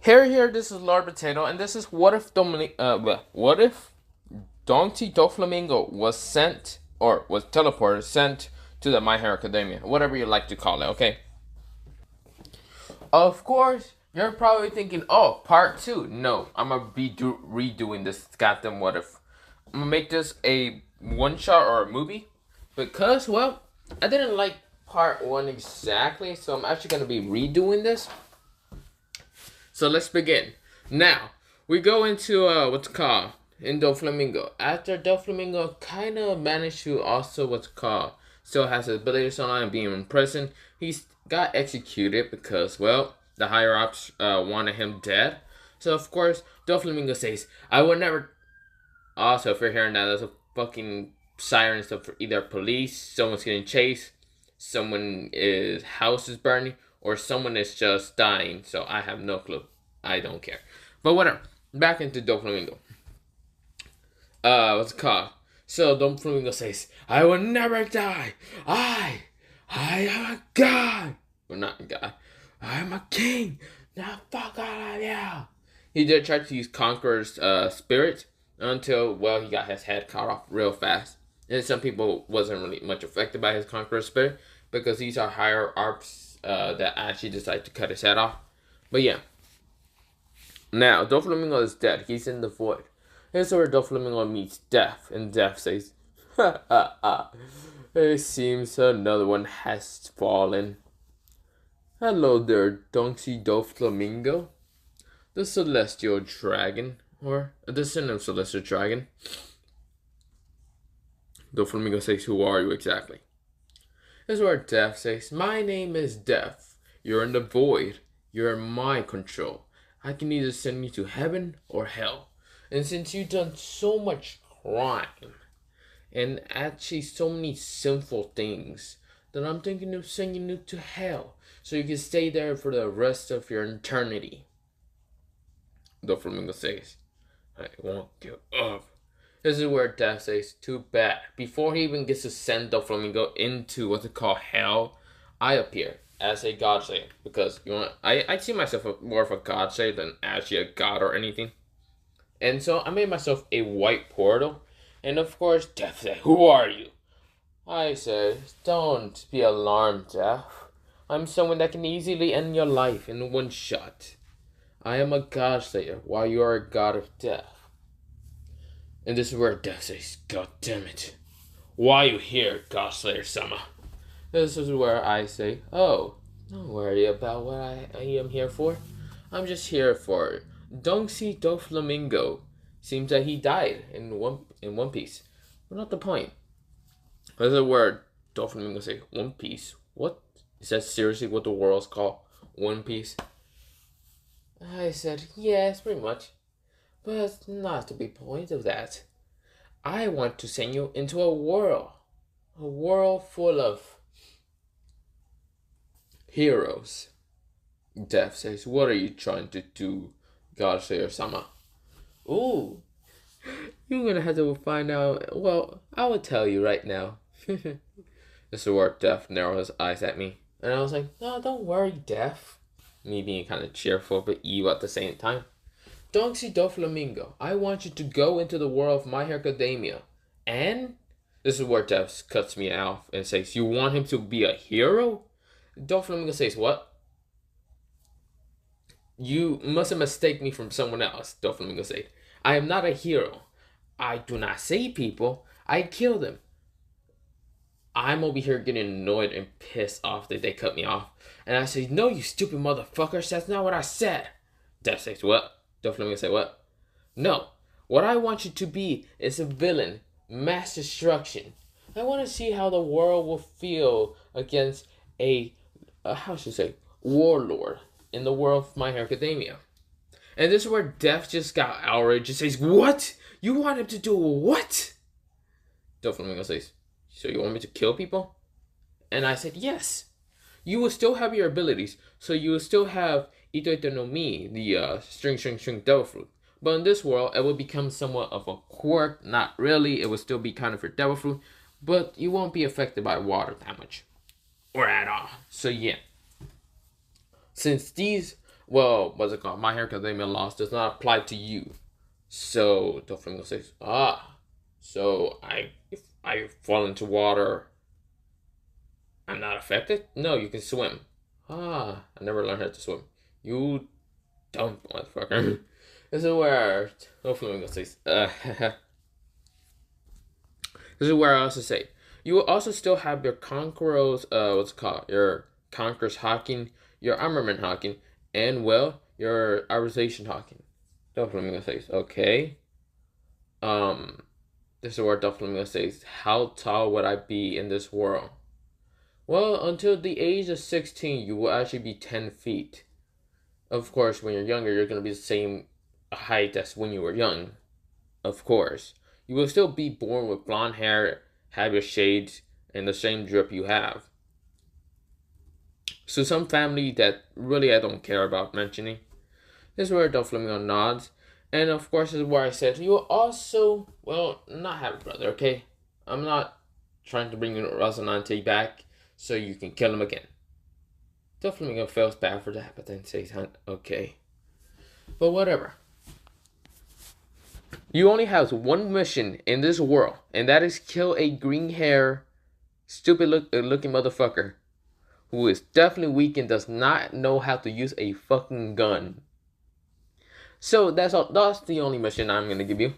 Here, this is Lord Potato, and this is what if Doflamingo was sent, or was teleported, sent to the My Hero Academia, whatever you like to call it, okay? Of course, you're probably thinking, oh, part 2. No, I'm gonna be redoing this goddamn what if. I'm gonna make this a one-shot or a movie, because, well, I didn't like part 1 exactly, so I'm actually gonna be redoing this. So let's begin. Now, we go into what's called in Doflamingo. After Doflamingo kind of managed to also what's called still has his abilities on and being in prison, he's got executed because, well, the higher ups wanted him dead. So of course, Doflamingo says, "I will never." Also, if you're hearing that, there's a fucking siren stuff for either police, someone's getting chased, someone's house is burning, or someone is just dying, so I have no clue. I don't care. But whatever. Back into Doflamingo. What's it called? So Doflamingo says, "I will never die. I am a god." Well, not a god. I am a king. Now fuck all of you. He did try to use Conqueror's spirit until, well, he got his head cut off real fast. And some people wasn't really much affected by his Conqueror's spirit because these are higher ups that actually decide to cut his head off. But yeah. Now, Doflamingo is dead. He's in the void. Here's where Doflamingo meets Death, and Death says, "Ha ha ha. It seems another one has fallen. Hello there, Doflamingo, the celestial dragon, or a descendant of celestial dragon." Doflamingo says, "Who are you exactly?" Here's where Death says, "My name is Death. You're in the void. You're in my control. I can either send you to heaven or hell. And since you've done so much crime, and actually so many sinful things, then I'm thinking of sending you to hell, so you can stay there for the rest of your eternity." Doflamingo says, "I won't give up." This is where Death says, "Too bad." Before he even gets to send Doflamingo into what's it called, hell, I appear as a god slayer. Because, you know, I see myself more of a god slayer than actually a god or anything. And so I made myself a white portal. And of course, Death said, "Who are you?" I said, "Don't be alarmed, Death. I'm someone that can easily end your life in one shot. I am a god slayer, while you are a god of death." And this is where Death says, "God damn it. Why are you here, God Slayer-sama?" This is where I say, "Oh, don't worry about what I am here for. I'm just here for Doflamingo. Seems that he died in One Piece. But not the point." This is where Doflamingo say, "One Piece? What? Is that seriously what the world's called? One Piece?" I said, "Yes, pretty much. But not the big point of that. I want to send you into a world full of heroes." Death says, "What are you trying to do, Godslayer-sama?" Ooh, you're gonna have to find out. Well, I will tell you right now. This is where Death narrowed his eyes at me. And I was like, "No, don't worry, Death." Me being kind of cheerful but evil at the same time. Doflamingo, I want you to go into the world of My Hero Academia. And this is where Death cuts me off and says, "You want him to be a hero?" Doflamingo says, "What? You must have mistaken me from someone else," Doflamingo said. "I am not a hero. I do not save people. I kill them." I'm over here getting annoyed and pissed off that they cut me off. And I say, "No, you stupid motherfuckers. That's not what I said." Death says, "What?" Doflamingo say, "What?" "No. What I want you to be is a villain. Mass destruction. I want to see how the world will feel against how should I say, warlord in the world of My Hero Academia." And this is where Death just got outraged and says, "What? You want him to do what?" Doflamingo says, "So you want me to kill people?" And I said, "Yes. You will still have your abilities, so you will still have Ito no Mi, the string devil fruit. But in this world, it will become somewhat of a quirk. Not really. It will still be kind of your devil fruit, but you won't be affected by water that much, or at all. So yeah, since these well, what's it called? My Hero Academia laws does not apply to you. So Doflamingo says, so if I fall into water, I'm not affected? No, you can swim. I never learned how to swim. You dumb motherfucker. This is where Doflamingo says, this is where I also say, you will also still have your Conqueror's, your Conqueror's Hawking, your Armament Hawking, and, well, your Arization Hawking. Doflamingo says, okay. This is where Doflamingo says, how tall would I be in this world? Well, until the age of 16, you will actually be 10 feet. Of course, when you're younger, you're going to be the same height as when you were young. Of course. You will still be born with blonde hair, have your shades, and the same drip you have. So some family that really I don't care about mentioning. This is where Doflamingo nods. And of course, this is where I said, you will also, well, not have a brother, okay? I'm not trying to bring Rosinante back so you can kill him again. Doflamingo feels bad for that, but then says, okay. But whatever. You only have one mission in this world, and that is kill a green hair, stupid looking motherfucker who is definitely weak and does not know how to use a fucking gun. So that's all. That's the only mission I'm gonna give you.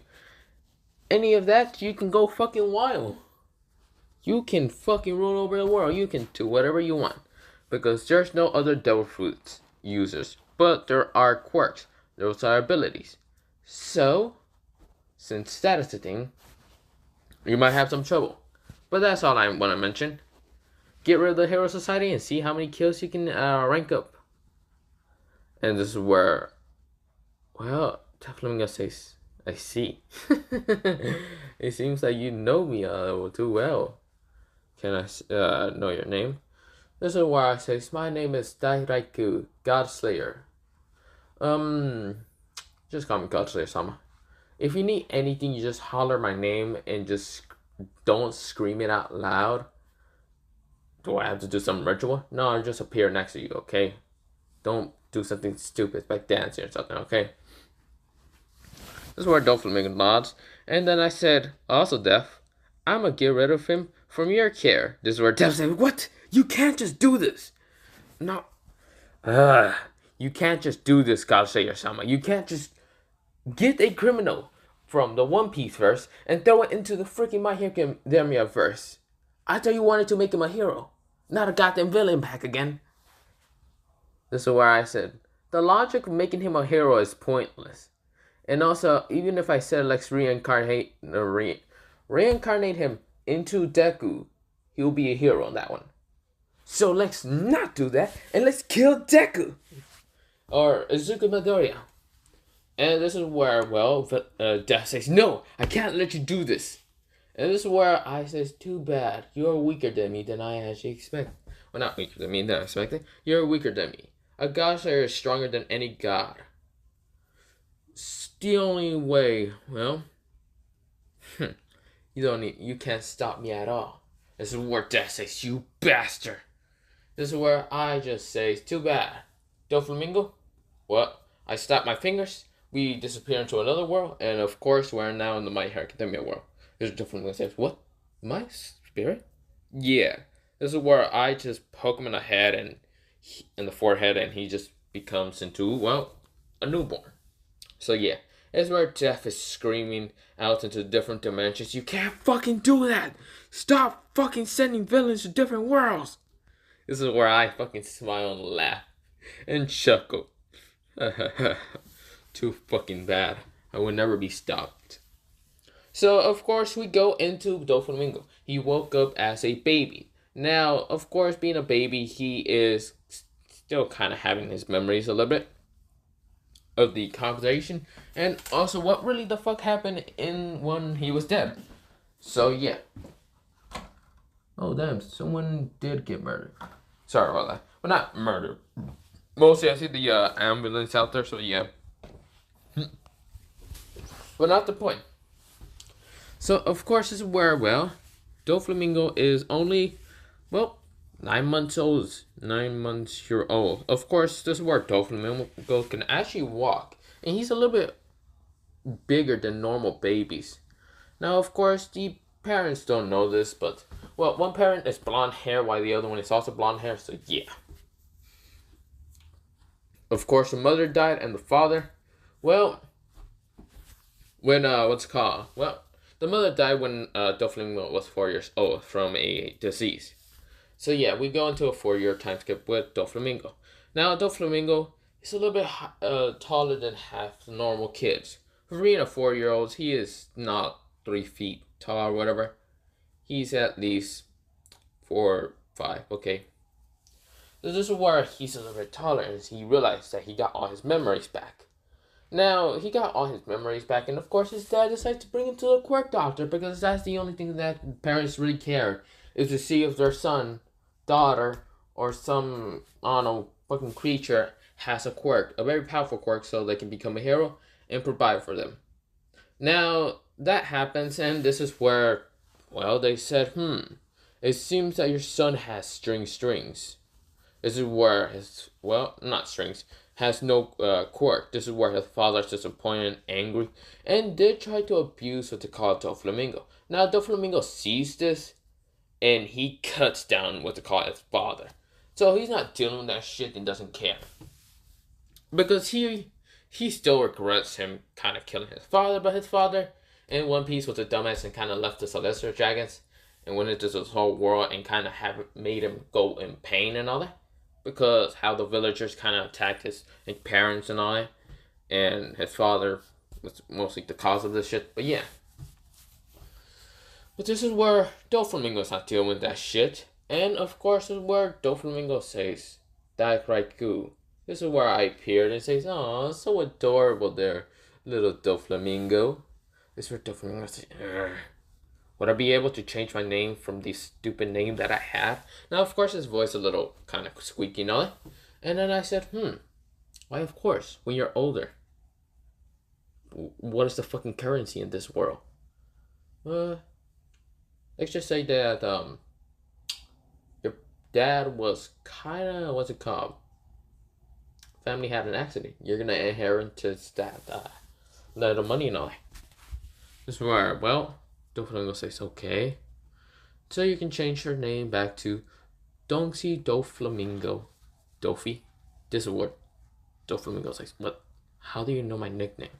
Any of that, you can go fucking wild. You can fucking rule over the world. You can do whatever you want. Because there's no other devil fruits users. But there are quirks. Those are abilities. So, since that is the thing, you might have some trouble. But that's all I want to mention. Get rid of the Hero Society and see how many kills you can rank up. And this is where, well, Doflamingo says, I see. It seems like you know me too well. Can I know your name? This is where I say, my name is Dairaiku, Godslayer. Just call me Godslayer-sama. If you need anything, you just holler my name and just don't scream it out loud. Do I have to do some ritual? No, I'll just appear next to you, okay? Don't do something stupid like dancing or something, okay? This is where Doflamingo nods. And then I said, also, Def, I'm gonna get rid of him from your care. This is where Def said, what? You can't just do this. No. You can't just do this, Godslayer-sama. You can't just get a criminal from the One Piece verse and throw it into the freaking My Hero Academia verse. I thought you wanted to make him a hero, not a goddamn villain back again. This is where I said, the logic of making him a hero is pointless. And also, even if I said let's reincarnate him into Deku, he'll be a hero on that one. So let's not do that, and let's kill Deku! Or Izuku Midoriya. And this is where, well, Death says, no, I can't let you do this. And this is where I says, too bad. You're weaker than me than I actually expected. Well, not weaker than me than I expected. You're weaker than me. A Godslayer is stronger than any god. It's the only way, well, you can't stop me at all. This is where Death says, you bastard. This is where I just say, too bad. Doflamingo, what? I snap my fingers, we disappear into another world, and of course, we're now in the My Hero Academia world. This is Doflamingo says, what? My spirit? Yeah. This is where I just poke him in the head and in the forehead, and he just becomes into, well, a newborn. So yeah, it's where Death is screaming out into different dimensions. You can't fucking do that! Stop fucking sending villains to different worlds! This is where I fucking smile and laugh and chuckle. Too fucking bad. I will never be stopped. So, of course, we go into Doflamingo. He woke up as a baby. Now, of course, being a baby, he is still kind of having his memories a little bit of the conversation. And also what really the fuck happened in when he was dead. So, yeah. Oh, damn. Someone did get murdered. Sorry about that. Well, not murdered. Mostly I see the ambulance out there, so yeah. But not the point. So, of course, this is where, well, Doflamingo is only, well, 9 months old. 9 months year old. Of course, this is where Doflamingo can actually walk. And he's a little bit bigger than normal babies. Now, of course, the parents don't know this, but, well, one parent is blonde hair while the other one is also blonde hair, so yeah. Of course, the mother died and the father, well, when, what's it called? Well, the mother died when Doflamingo was 4 years old from a disease. So yeah, we go into a 4-year time skip with Doflamingo. Now, Doflamingo is a little bit taller than half the normal kids. For being a 4-year-old, he is not 3 feet tall or whatever. He's at least 4, 5, okay. This is where he's a little bit taller and he realized that he got all his memories back. Now, he got all his memories back, and of course his dad decided to bring him to the quirk doctor because that's the only thing that parents really care, is to see if their son, daughter, or some, I don't know, fucking creature has a quirk, a very powerful quirk, so they can become a hero and provide for them. Now, that happens, and this is where, well, they said, it seems that your son has strings. This is where his, well, not strings, has no quirk. This is where his father is disappointed and angry, and did try to abuse what they call Doflamingo. Now, Doflamingo sees this, and he cuts down what they call his father. So he's not dealing with that shit and doesn't care. Because he still regrets him kind of killing his father, but his father in One Piece was a dumbass and kind of left the Celestial Dragons and went into this whole world and kind of have made him go in pain and all that. Because how the villagers kind of attacked his parents and all that. And his father was mostly the cause of this shit. But yeah. But this is where Doflamingo's not dealing with that shit. And of course, this is where Doflamingo says, "That right, goo." This is where I appeared and says, "Oh, so adorable there, little Doflamingo." This is where Doflamingo says, "Ugh. Would I be able to change my name from the stupid name that I have?" Now, of course, his voice a little kind of squeaky and all that. And then I said, why, of course, when you're older. What is the fucking currency in this world? Let's just say that, your dad was kind of, what's it called? Family had an accident. You're gonna inherit that little money and all that. This is where, well, Doflamingo says, okay. So you can change your name back to Doflamingo. Dofi. This is what Doflamingo says. What? How do you know my nickname?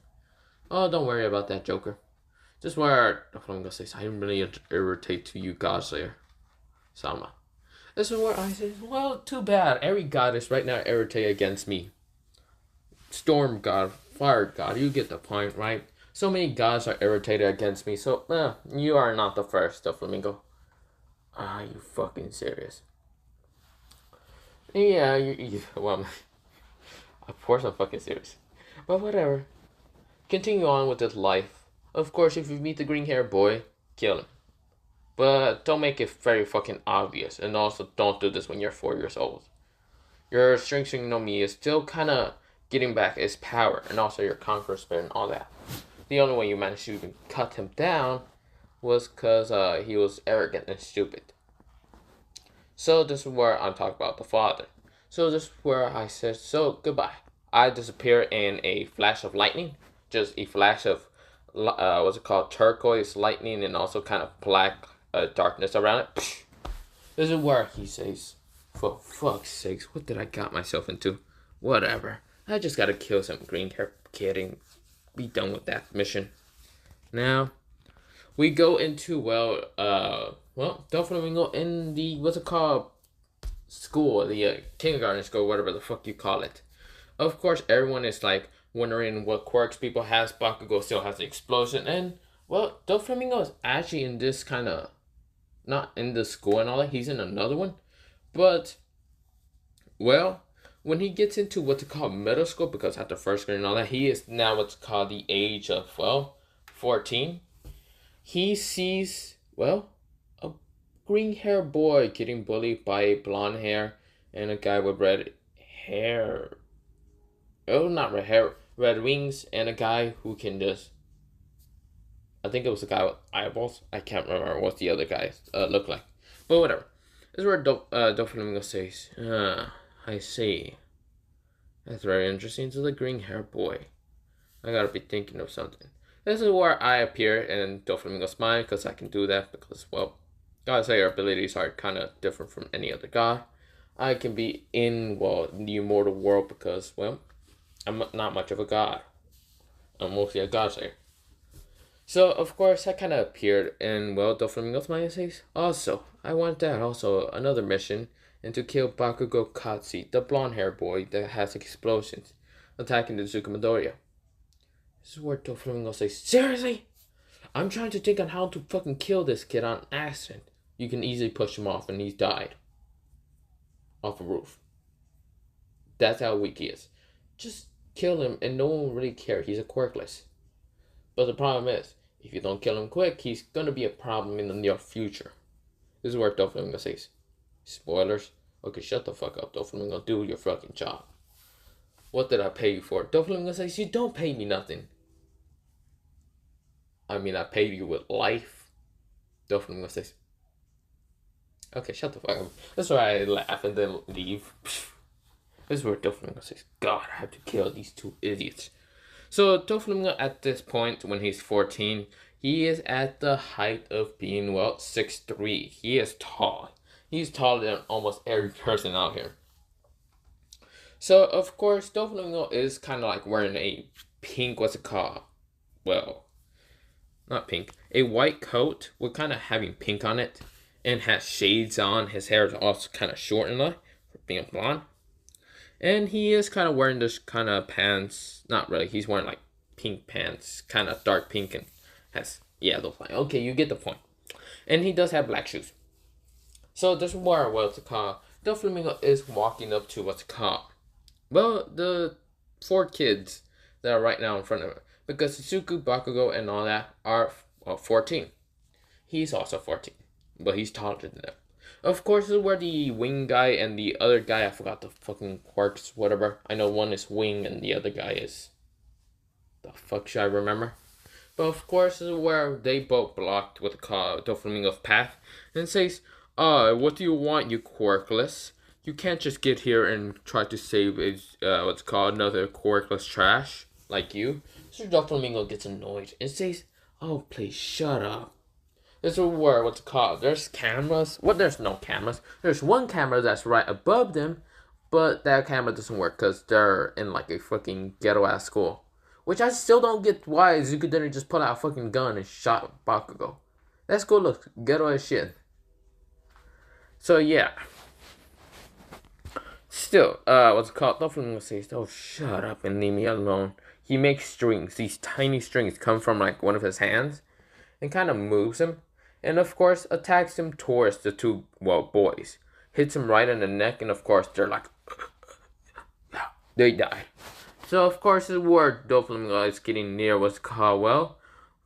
Oh, don't worry about that, Joker. This is where Doflamingo says, I'm really irritated to you, Godslayer. Sama. This is where I say, well, too bad. Every god is right now irritated against me. Storm god, fire god, you get the point, right? So many gods are irritated against me, so, you are not the first, Doflamingo. Are you fucking serious? Yeah, well, of course I'm fucking serious. But whatever. Continue on with this life. Of course, if you meet the green hair boy, kill him. But don't make it very fucking obvious, and also don't do this when you're 4 years old. Your Strength no Mi is still kind of getting back its power, and also your Conqueror Spirit and all that. The only way you managed to even cut him down was because he was arrogant and stupid. So this is where I'm talking about the father. So this is where I said, so goodbye. I disappear in a flash of lightning. Just a flash of, what's it called, turquoise lightning and also kind of black darkness around it. This is where he says, for fuck's sakes, what did I got myself into? Whatever. I just gotta kill some green hair kid and be done with that mission. Now, we go into, well, Doflamingo in the, what's it called, school, the kindergarten school, whatever the fuck you call it. Of course, everyone is like wondering what quirks people has. Bakugo still has the explosion, and, well, Doflamingo is actually in this kind of, not in the school and all that, he's in another one. But, well, when he gets into what's called middle school, because after first grade and all that, he is now what's called the age of, well, 14. He sees, well, a green hair boy getting bullied by a blonde hair and a guy with red hair. Oh, not red hair, red wings, and a guy who can just, I think it was a guy with eyeballs. I can't remember what the other guys look like. But whatever. This is where Doflamingo says, I see. That's very interesting. To the green hair boy. I gotta be thinking of something. This is where I appear in Doflamingo's mind, because I can do that because, well, God Slayer abilities are kind of different from any other god. I can be in, well, the immortal world because, well, I'm not much of a god. I'm mostly a God Slayer. So, of course, I kind of appeared in, well, Doflamingo's mind and says, also, I want that, also, another mission, and to kill Bakugo Katsi, the blonde hair boy that has explosions, attacking the Zuka Midoriya. This is where Doflamingo says, seriously? I'm trying to think on how to fucking kill this kid on accident. You can easily push him off and he's died. Off a roof. That's how weak he is. Just kill him and no one will really care. He's a quirkless. But the problem is, if you don't kill him quick, he's gonna be a problem in the near future. This is where Doflamingo says, spoilers? Okay, shut the fuck up, Doflamingo. Do your fucking job. What did I pay you for? Doflamingo says, you don't pay me nothing. I mean, I paid you with life. Doflamingo says, okay, shut the fuck up. That's why I laugh and then leave. This is where Doflamingo says, God, I have to kill these two idiots. So Doflamingo at this point, when he's 14, he is at the height of being, well, 6'3". He is tall. He's taller than almost every person out here. So, of course, Doflamingo is kind of like wearing a pink, what's it called? Well, not pink. A white coat with kind of having pink on it. And has shades on. His hair is also kind of short enough for being blonde. And he is kind of wearing this kind of pants. Not really. He's wearing like pink pants. Kind of dark pink and has yellow line. Okay, you get the point. And he does have black shoes. So this is where what's it called? Doflamingo is walking up to what's it called? Well, the 4 kids that are right now in front of him. Because Tsuku, Bakugo, and all that are 14. He's also 14. But he's taller than them. Of course, this is where the wing guy and the other guy, I forgot the fucking quirks, whatever. I know one is wing and the other guy is... the fuck should I remember? But of course, this is where they both blocked with Doflamingo's path. And says, what do you want, you quirkless? You can't just get here and try to save what's called another quirkless trash like you. So Doflamingo gets annoyed and says, oh, please shut up. This is where what's it called? There's cameras. Well, there's no cameras. There's one camera that's right above them, but that camera doesn't work because they're in like a fucking ghetto ass school. Which I still don't get why Zuka didn't just pull out a fucking gun and shot Bakugo. That school looks ghetto as shit. So yeah. Still, what's it called? Doflamingo says, oh, shut up and leave me alone. He makes strings. These tiny strings come from like one of his hands and kind of moves him. And of course, attacks him towards the 2, well, boys. Hits him right in the neck, and of course, they're like, they die. So, of course, this is where Doflamingo is getting near what's called, well,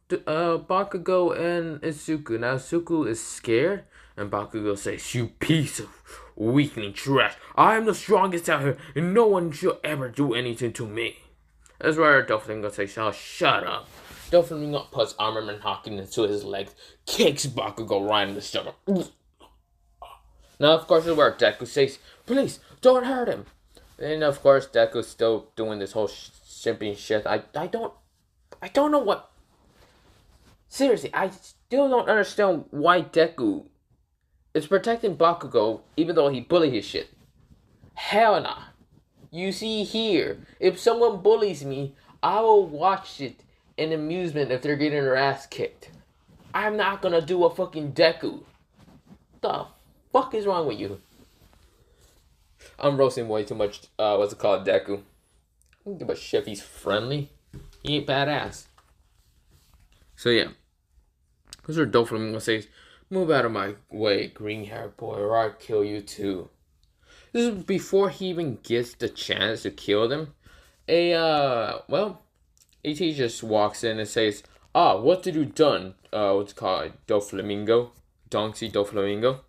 Bakugo and Izuku. Now, Izuku is scared, and Bakugo says, you piece of weakling trash. I am the strongest out here, and no one should ever do anything to me. That's where Doflamingo says, oh, shut up. Doflamingo puts Armament Hawking into his legs, kicks Bakugo right in the stomach. Now, of course, this is where Deku says, please, don't hurt him. And, of course, Deku's still doing this whole simping shit. I don't know what... Seriously, I still don't understand why Deku is protecting Bakugo even though he bullied his shit. Hell nah. You see here, if someone bullies me, I will watch it in amusement if they're getting their ass kicked. I'm not gonna do a fucking Deku. The fuck is wrong with you? I'm roasting way too much, what's it called, Deku. I don't give a shit if he's friendly. He ain't badass. So yeah. This is where Doflamingo says, move out of my way, green hair boy, or I'll kill you too. This is before he even gets the chance to kill them. AT just walks in and says, what did you done? What's it called? Doflamingo? Doflamingo?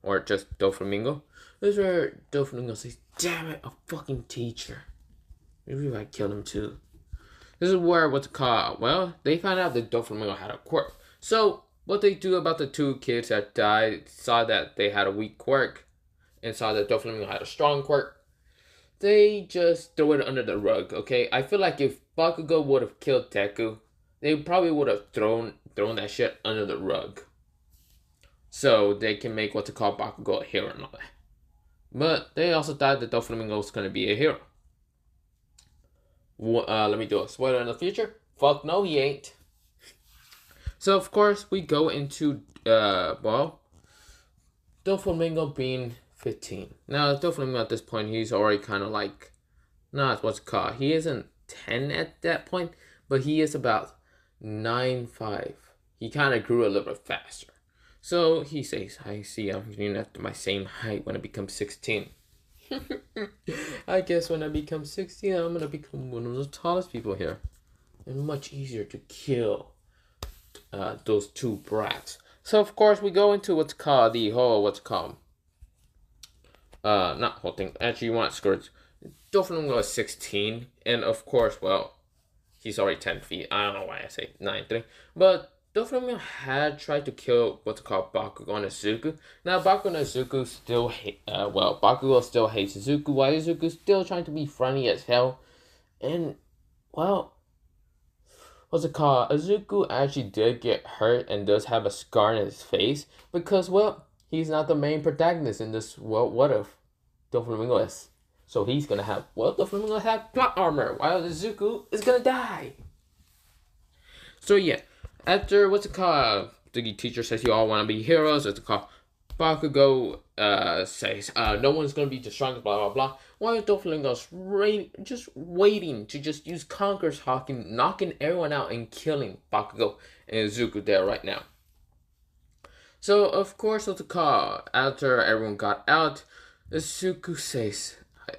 Or just Doflamingo? This is where Doflamingo says, damn it, a fucking teacher. Maybe I killed him too. This is where, what's it called? Well, they found out that Doflamingo had a quirk. So, What they do about the two kids that died, saw that they had a weak quirk, and saw that Doflamingo had a strong quirk, they just throw it under the rug, okay? I feel like if Bakugo would have killed Deku, they probably would have thrown that shit under the rug. So they can make what's called Bakugo a hero and all that. But they also thought that Doflamingo was going to be a hero. Let me do a spoiler in the future. Fuck no, he ain't. So of course we go into Doflamingo being 15. Now Doflamingo at this point, he's already kind of like, not what's it called. He isn't 10 at that point, but he is about 9'5". He kind of grew a little bit faster. So he says, I see I'm getting up to my same height when I become 16. I guess when I become 16, I'm going to become one of the tallest people here. And much easier to kill those two brats. So of course we go into what's called the whole, not whole thing. Actually, you want skirts. Doflamingo is 16. And of course, well, he's already 10 feet. I don't know why I say 9'3". But Doflamingo had tried to kill what's called Bakugo and Izuku. Now Bakugo and Izuku still hate, Bakugo still hates Izuku, while Izuku's still trying to be friendly as hell. And, well, what's it called? Izuku actually did get hurt and does have a scar in his face because, well, he's not the main protagonist in this world. What if Doflamingo is? So he's gonna have, well, Doflamingo have plot armor while Izuku is gonna die. So yeah. After, the teacher says you all want to be heroes, what's it called? Bakugo says, no one's going to be the strongest, blah, blah, blah. While Doflamingo's just waiting to just use Conqueror's Hawk and knocking everyone out and killing Bakugo and Izuku there right now. So, of course, what's it called? After everyone got out, Izuku says,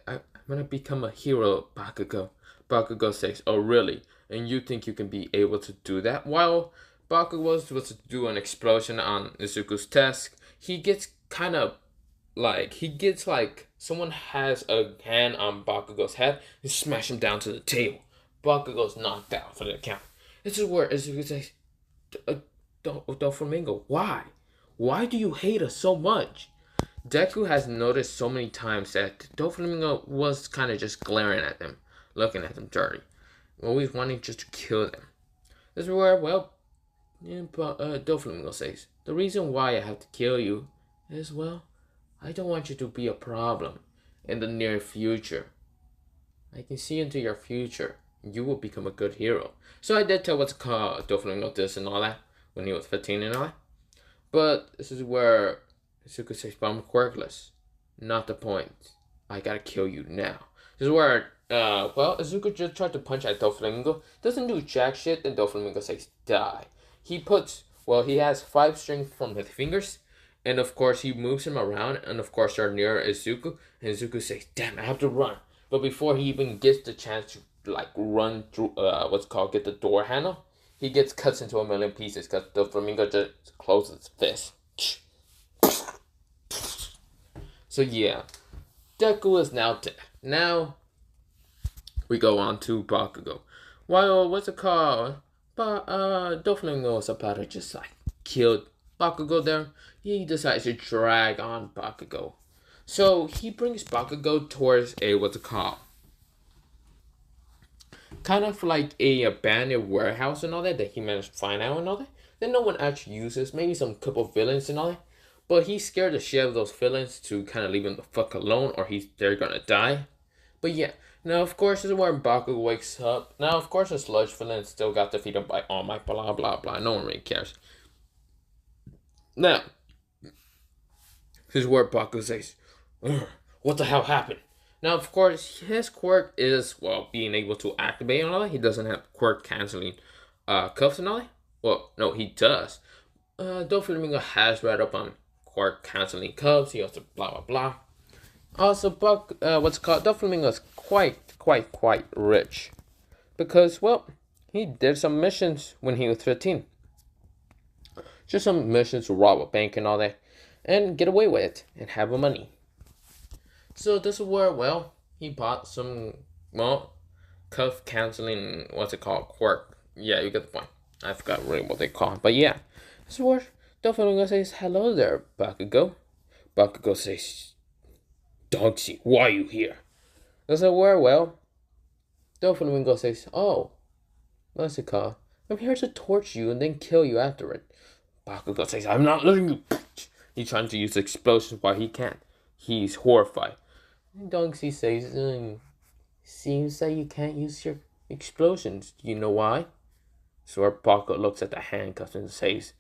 I'm going to become a hero, Bakugo. Bakugo says, oh, really? And you think you can be able to do that? While Bakugo was to do an explosion on Izuku's desk, he gets kind of like, someone has a hand on Bakugo's head and smash him down to the table. Bakugo's knocked out for the count. This is where Izuku says, Doflamingo, why? Why do you hate us so much? Deku has noticed so many times that Doflamingo was kind of just glaring at them, looking at them dirty, always wanting just to kill them. This is where, well, Doflamingo says, the reason why I have to kill you is, well, I don't want you to be a problem in the near future. I can see into your future. You will become a good hero. So I did tell what's called Doflamingo this and all that when he was 15 and all that. But this is where Izuku says, but I'm quirkless. Not the point. I gotta kill you now. This is where, Izuku just tried to punch at Doflamingo. Doesn't do jack shit, then Doflamingo says, die. He has 5 strings from his fingers. And of course, he moves him around. And of course, they're near Izuku. And Izuku says, damn, I have to run. But before he even gets the chance to, like, run through, get the door handle, he gets cut into a million pieces because Doflamingo just closes his fist. So yeah, Deku is now dead. Now, we go on to Bakugo. While, Doflamingo was about to just, like, kill Bakugo there, he decides to drag on Bakugo. So, he brings Bakugo towards kind of like a abandoned warehouse and all that he managed to find out and all that. Then no one actually uses, maybe some couple villains and all that. But he's scared the shit of those villains to kind of leave him the fuck alone or they're gonna die. But yeah, now of course this is where Bakugo wakes up. Now of course the sludge villain still got defeated by All Might, blah blah blah. No one really cares. Now, this is where Bakugo says, what the hell happened? Now, of course, his quirk is, well, being able to activate and all that. He doesn't have quirk canceling cuffs and all that. Well, no, he does. Doflamingo has read up on quirk canceling cuffs. He also blah, blah, blah. Also, Doflamingo is quite rich. Because, well, he did some missions when he was 15. Just some missions to rob a bank and all that. And get away with it. And have the money. So this is where, well, he bought some, well, cuff canceling, quirk. Yeah, you get the point. I forgot really what they call it. But yeah, This is where Doflamingo says, hello there, Bakugo. Bakugo says, Donksy, why are you here? I said, well, Doflamingo says, oh, what's it called? I'm here to torture you and then kill you after it. Bakugo says, I'm not letting you. He's trying to use explosions while he can't. He's horrified. And Donksy says, seems that you can't use your explosions. Do you know why? So Bakugo looks at the handcuffs and says,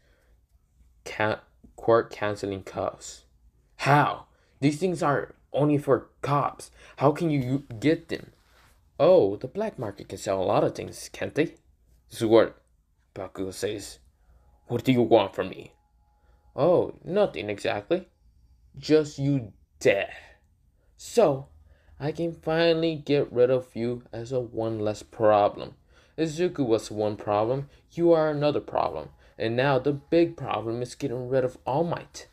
quirk canceling cuffs. How? These things are only for cops. How can you get them? Oh, the black market can sell a lot of things, can't they? This is what Bakugo says. What do you want from me? Oh, nothing exactly. Just you dead. So, I can finally get rid of you as a one less problem. Izuku was one problem, you are another problem. And now the big problem is getting rid of All Might.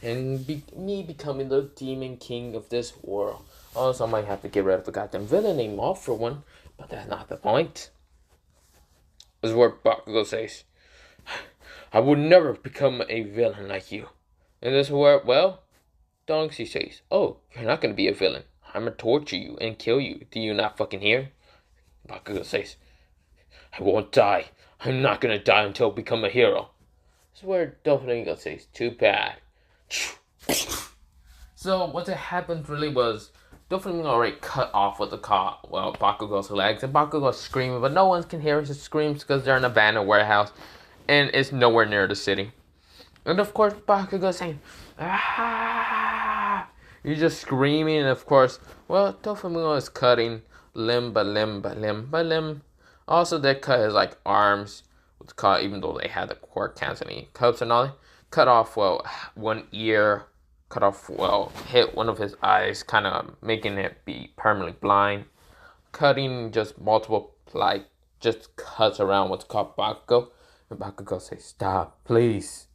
And me becoming the demon king of this world. Also, I might have to get rid of the goddamn villain named Moth for one, but that's not the point. This is what Bakugo says. I would never become a villain like you. And this is where, well, Donksy says, oh, you're not going to be a villain. I'm going to torture you and kill you. Do you not fucking hear? Bakugo says, I won't die. I'm not going to die until I become a hero. This is where Doflamingo says, too bad. So what happened really was Doflamingo already cut off with the car, Bakugo's legs, and Bakugo's screaming, but no one can hear his screams because they're in an abandoned warehouse, and it's nowhere near the city. And of course, Bakugo's saying, ah! He's just screaming, and of course, Doflamingo is cutting limb by limb by limb by limb. Also, they cut his arms, even though they had the quirk canceling cups and all. Cut off one ear. Cut off hit one of his eyes, kind of making it be permanently blind. Cutting just multiple just cuts around what's called Bakugo. And Bakugo says, "Stop, please."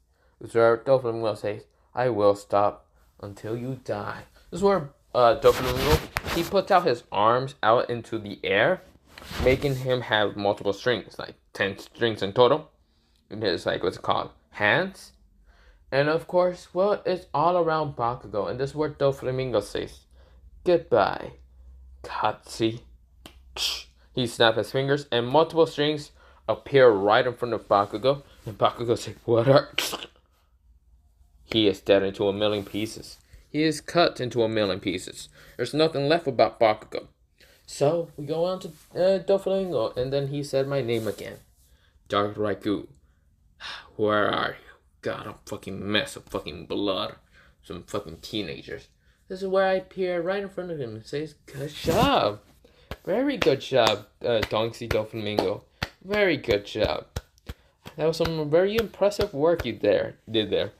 Doflamingo says, "I will stop until you die." This is where Doflamingo, he puts out his arms out into the air, making him have multiple strings, 10 strings in total. And his what's it called, hands. And of course, it's all around Bakugo, and this is where Doflamingo says, "Goodbye, Katsi." He snaps his fingers, and multiple strings appear right in front of Bakugo, and Bakugo says, "What are?" He is dead into a million pieces. He is cut into a million pieces. There's nothing left about Bakugo. So, we go on to Doflamingo, and then he said my name again. Dark Raikou, where are you? God, a fucking mess of fucking blood. Some fucking teenagers. This is where I appear right in front of him and says, good job. Very good job, Donksy Doflamingo. Very good job. That was some very impressive work you did there.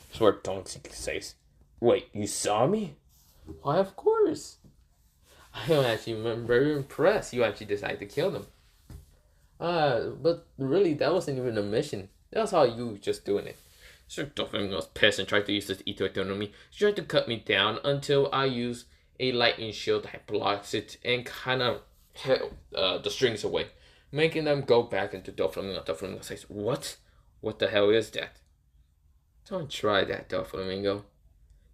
That's where Donksy says, wait, you saw me? Why, of course. I'm very impressed you actually decided to kill them. But really, that wasn't even a mission. That was all you just doing it. So Doflamingo was pissed and tried to use this Ito on me. She tried to cut me down until I use a lightning shield that blocks it and kind of hit the strings away, making them go back into Doflamingo. Doflamingo says, what? What the hell is that? Don't try that, Doflamingo.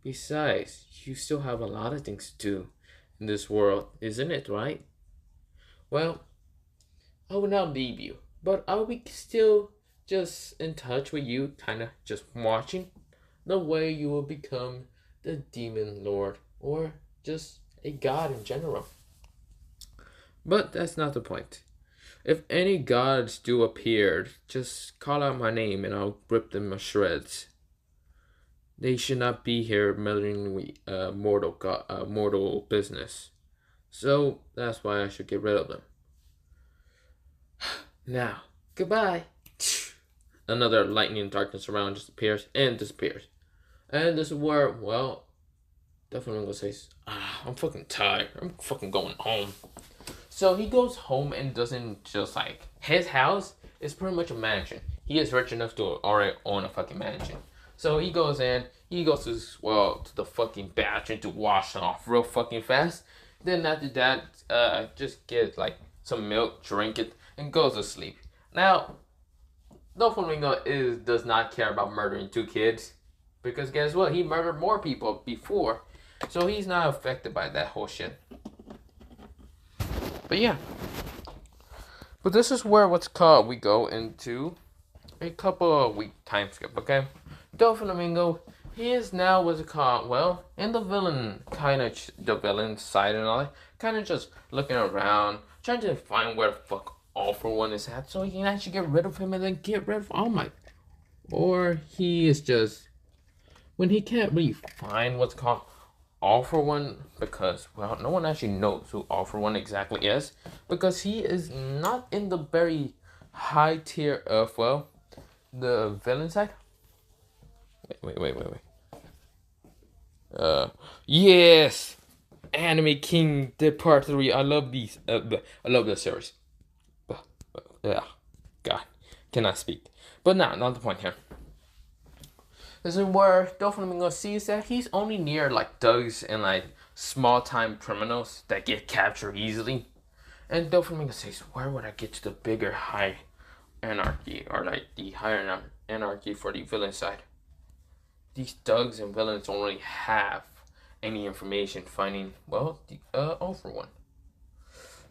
Besides, you still have a lot of things to do in this world, isn't it, right? Well, I will not leave you, but I'll be still just in touch with you, kind of just watching the way you will become the demon lord or just a god in general. But that's not the point. If any gods do appear, just call out my name and I'll rip them to shreds. They should not be here meddling with mortal business. So that's why I should get rid of them. Now, goodbye. Another lightning and darkness around just appears and disappears. And this is where, Doflamingo says, I'm fucking tired. I'm fucking going home. So he goes home and doesn't just his house is pretty much a mansion. He is rich enough to already own a fucking mansion. So he goes to the fucking bathroom to wash off real fucking fast. Then after that, just get some milk, drink it, and goes to sleep. Now, Doflamingo does not care about murdering 2 kids. Because guess what? He murdered more people before. So he's not affected by that whole shit. But yeah. But this is where what's called we go into a couple of week time skip, okay? Doflamingo, he is now what's it called? Well, in the villain the villain side and all that, kind of just looking around, trying to find where the fuck All For One is at, so he can actually get rid of him and then get rid of All Might. Or he is just when he can't really find what's called All For One, because well, no one actually knows who All For One exactly is, because he is not in the very high tier of well the villain side. Wait. Yes, Anime King the Part 3. I love these. I love this series. Yeah, God, cannot speak. But nah, not the point here. This is where Doflamingo sees that he's only near like thugs and like small time criminals that get captured easily. And Doflamingo says, where would I get to the bigger high anarchy or like the higher anarchy for the villain side? These thugs and villains don't really have any information finding, well, the All For One.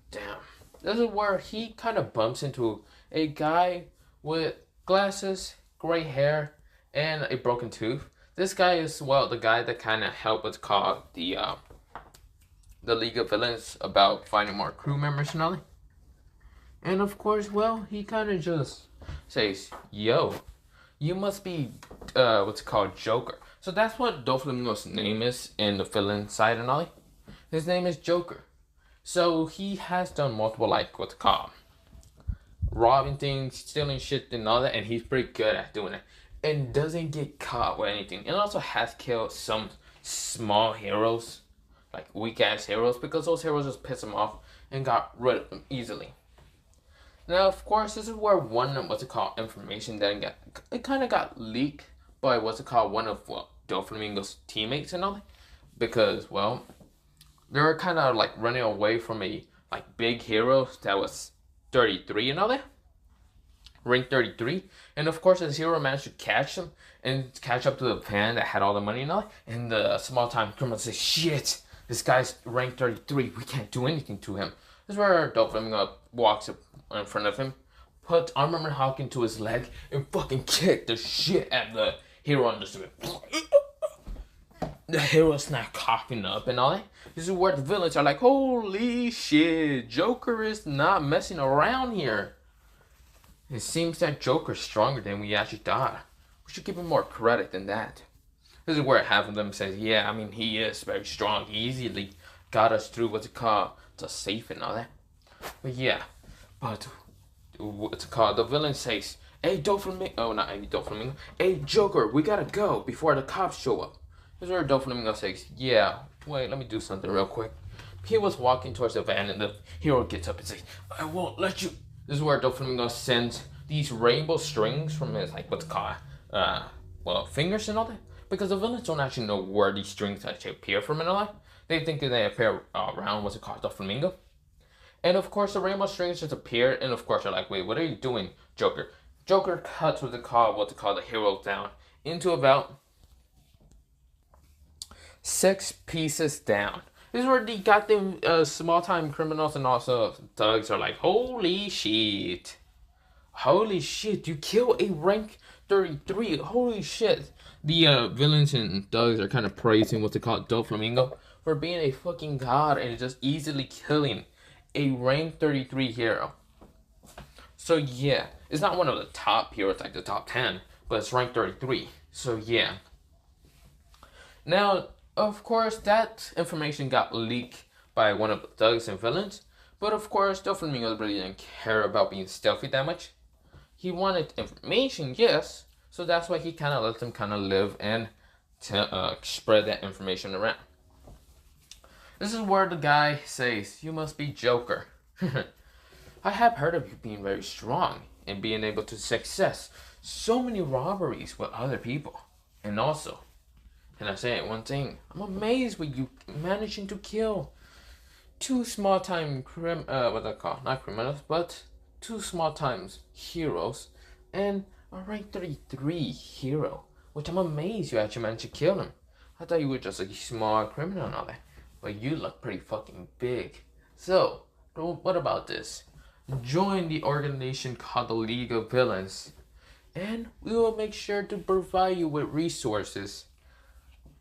Damn. This is where he kind of bumps into a guy with glasses, gray hair, and a broken tooth. This guy is, well, the guy that kind of helped what's called the League of Villains about finding more crew members and all that. And of course, well, he kind of just says, yo, you must be, what's it called, Joker. So that's what Doflamingo's name is in the villain side and all that. His name is Joker. So he has done multiple, like, what's it called, robbing things, stealing shit and all that, and he's pretty good at doing it. And doesn't get caught with anything. And also has killed some small heroes, like weak-ass heroes, because those heroes just piss him off and got rid of them easily. Now, of course, this is where one, what's it called, information that it kind of got leaked by, what's it called, one of, well, Doflamingo's teammates and all that. Because, well, they were kind of, like, running away from a, like, big hero that was 33 and all that. Rank 33. And, of course, this hero managed to catch him and catch up to the van that had all the money and all that. And the small-time criminal says, shit, this guy's rank 33. We can't do anything to him. This is where Doflamingo walks up in front of him, puts Armament Hawk into his leg, and fucking kicked the shit at the hero on the street. The hero's not coughing up and all that. This is where the villains are like, holy shit, Joker is not messing around here. It seems that Joker's stronger than we actually thought. We should give him more credit than that. This is where half of them says, yeah, I mean, he is very strong. He easily got us through what's it called, the safe and all that. But yeah, but what's it called? The villain says, hey, Doflamingo. Oh, not hey, Doflamingo. Hey, Joker, we gotta go before the cops show up. This is where Doflamingo says, yeah, wait, let me do something real quick. He was walking towards the van and the hero gets up and says, I won't let you. This is where Doflamingo sends these rainbow strings from his, like, what's it called, well, fingers and all that. Because the villains don't actually know where these strings actually appear from and all that. They think that they appear around, what's it called, Doflamingo. And of course, the rainbow strings just appear, and of course, they're like, wait, what are you doing, Joker? Joker cuts what's it called, the hero down into about 6 pieces down. This is where the goddamn small-time criminals and also thugs are like, holy shit. Holy shit, you kill a rank 33. Holy shit. The villains and thugs are kind of praising what's it called, Doflamingo, for being a fucking god and just easily killing a rank 33 hero. So yeah, it's not one of the top heroes, like the top 10, but it's rank 33. So yeah. Now, of course, that information got leaked by one of the thugs and villains, but of course, Doflamingo really didn't care about being stealthy that much. He wanted information, yes, so that's why he kind of let them kind of live and spread that information around. This is where the guy says, you must be Joker. I have heard of you being very strong and being able to success so many robberies with other people. And also, can I say one thing? I'm amazed with you managing to kill 2 small-time not criminals, but 2 small-time heroes and a rank 33 hero, which I'm amazed you actually managed to kill him. I thought you were just a small criminal and all that, but you look pretty fucking big. So, what about this? Join the organization called the League of Villains, and we will make sure to provide you with resources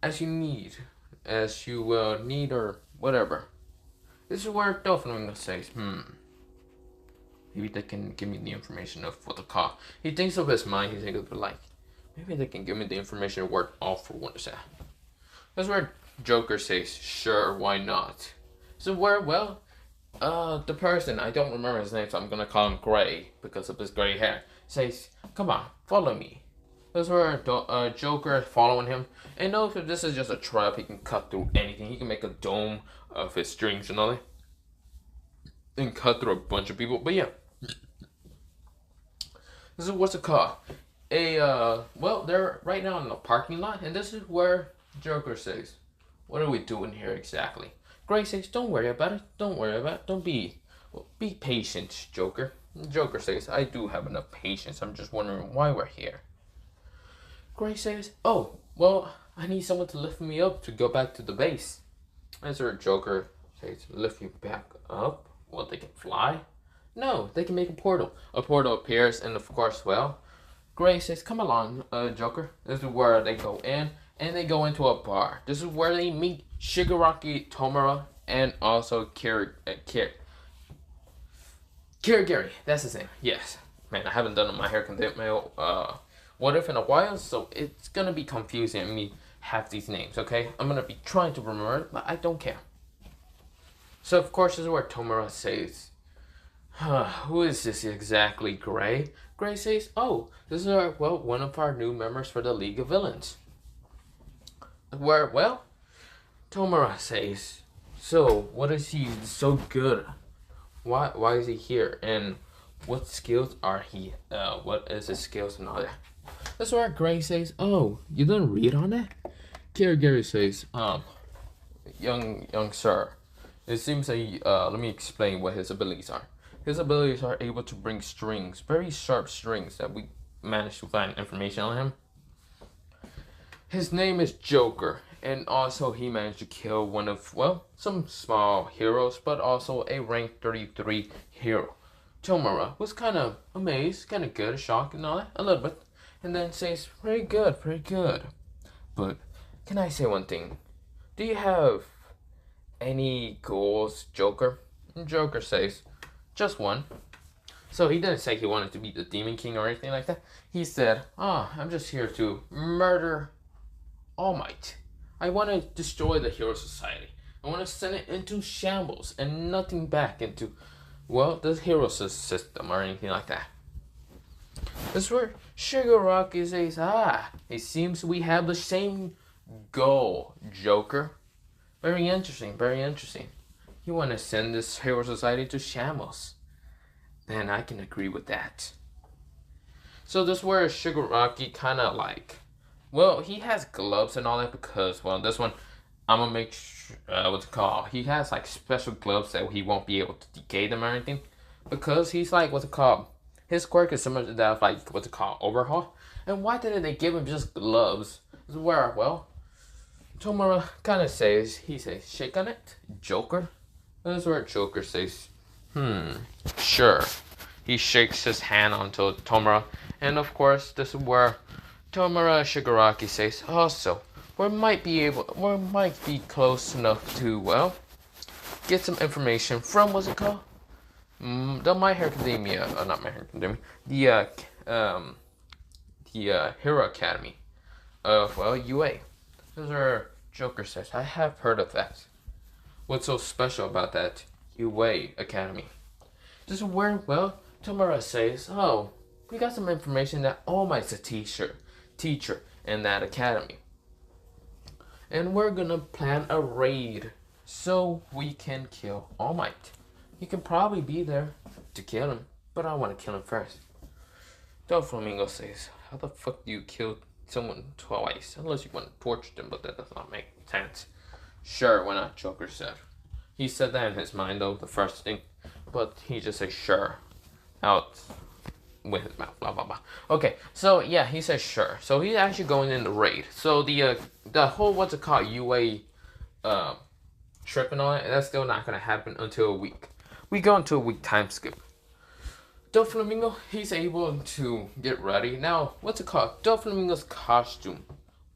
as you will need or whatever. This is where Doflamingo says, maybe they can give me the information of what to call. He thinks of his mind, he thinks of like, maybe they can give me the information worth all for one to say. That's where Joker says, sure, why not? So where, well, the person, I don't remember his name, so I'm gonna call him Gray because of his gray hair, says, come on, follow me. That's where Joker following him, and knows if this is just a trap, he can cut through anything. He can make a dome of his strings and all that, and cut through a bunch of people. But yeah, this is what's it called? Well, they're right now in the parking lot, and this is where Joker says, what are we doing here exactly? Gray says, don't worry about it, don't be patient, Joker. Joker says, I do have enough patience, I'm just wondering why we're here. Gray says, oh, well, I need someone to lift me up to go back to the base. That's where Joker says, lift you back up? Well, they can fly? No, they can make a portal. A portal appears, and of course, well, Gray says, come along, Joker. This is where they go in, and they go into a bar. This is where they meet Shigaraki Tomura and also Kirigiri. That's his name. Yes. Man, I haven't done my hair condition, what if in a while, so it's gonna be confusing me have these names, okay? I'm gonna be trying to remember it, but I don't care. So of course this is where Tomura says, who is this exactly, Gray? Gray says, oh, this is one of our new members for the League of Villains. Where, well, Tomura says, so what is he so good? Why is he here? And what skills are he? What is his skills and all that? That's where Gray says, oh, you didn't read on that? Kirigiri says, young sir, it seems that, let me explain what his abilities are. His abilities are able to bring strings, very sharp strings that we managed to find information on him. His name is Joker, and also he managed to kill one of, well, some small heroes, but also a rank 33 hero. Tomura was kind of amazed, kind of good, shocked and all that, a little bit. And then says, very good. But can I say one thing? Do you have any goals, Joker? And Joker says, just one. So he didn't say he wanted to be the Demon King or anything like that. He said, I'm just here to murder All Might. I want to destroy the Hero Society. I want to send it into shambles and nothing back into, well, the Hero system or anything like that. This is where Shigaraki says, it seems we have the same goal, Joker. Very interesting. You want to send this Hero Society to shambles. Then I can agree with that. So this is where Shigaraki kind of like, well, he has gloves and all that because, well, this one, I'm going to make sure, what's it called? He has like special gloves that he won't be able to decay them or anything. Because he's like, what's it called? His quirk is similar to that of like, what's it called? Overhaul. And why didn't they give him just gloves? This is where, well, Tomura kind of says, he says, shake on it, Joker. This is where Joker says, sure. He shakes his hand onto Tomura. And of course, this is where Tomura Shigaraki says, also, we might be close enough to, well, get some information from, what's it called? The My Hero Academia, not My Hero Academia, the Hero Academy of, well, UA. This is where Joker says, I have heard of that. What's so special about that UA Academy? This is where, well, Tomura says, oh, we got some information that All Might's a teacher in that academy. And we're gonna plan a raid so we can kill All Might. You can probably be there to kill him, but I want to kill him first. Doflamingo says, how the fuck do you kill someone twice? Unless you want to torture them, but that does not make sense. Sure, why not, Joker said. He said that in his mind, though, the first thing, but he just said sure. Out with his mouth, blah blah blah. Okay, so yeah, he says sure. So he's actually going in the raid. So the whole what's it called UA tripping on it, that's still not gonna happen until a week. We go into a week time skip. Doflamingo, he's able to get ready. Now, what's it called? Doflamingo's costume.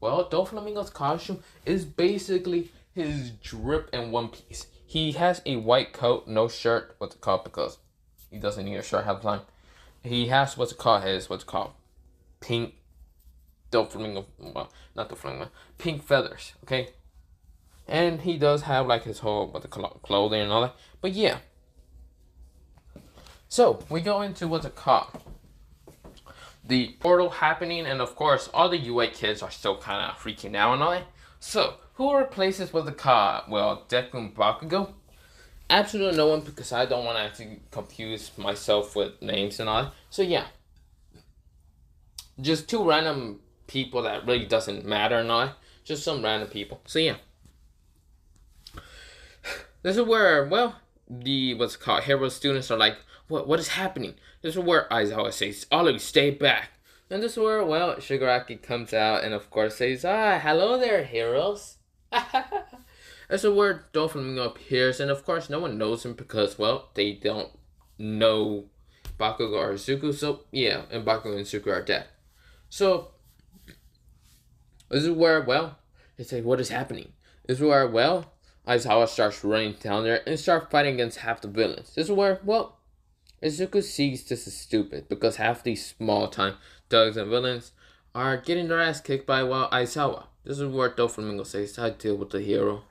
Well, Doflamingo's costume is basically his drip in one piece. He has a white coat, no shirt, what's it called, because he doesn't need a shirt half the time. He has pink Doflamingo, well, not Doflamingo, pink feathers, okay? And he does have like his whole, clothing and all that. But yeah. So, we go into what's it called? The portal happening, and of course, all the UA kids are still kind of freaking out and all that. So, who replaces what's it called? Well, Deku and Bakugo? Absolutely no one, because I don't want to actually confuse myself with names and all that. So, yeah. Just two random people that really doesn't matter and all that. Just some random people. So, yeah. This is where, well, the hero students are like, what is happening? This is where Aizawa says, all of you stay back. And this is where, well, Shigaraki comes out and of course says, hello there, heroes. This is where Doflamingo appears, and of course no one knows him because, well, they don't know Bakugo or Izuku, so yeah, and Bakugo and Izuku are dead. So, this is where, well, they say, what is happening? This is where, well, Aizawa starts running down there and starts fighting against half the villains. This is where, well, Izuku sees this is stupid because half these small-time thugs and villains are getting their ass kicked by, well, Aizawa. This is where Doflamingo says, I deal with the hero.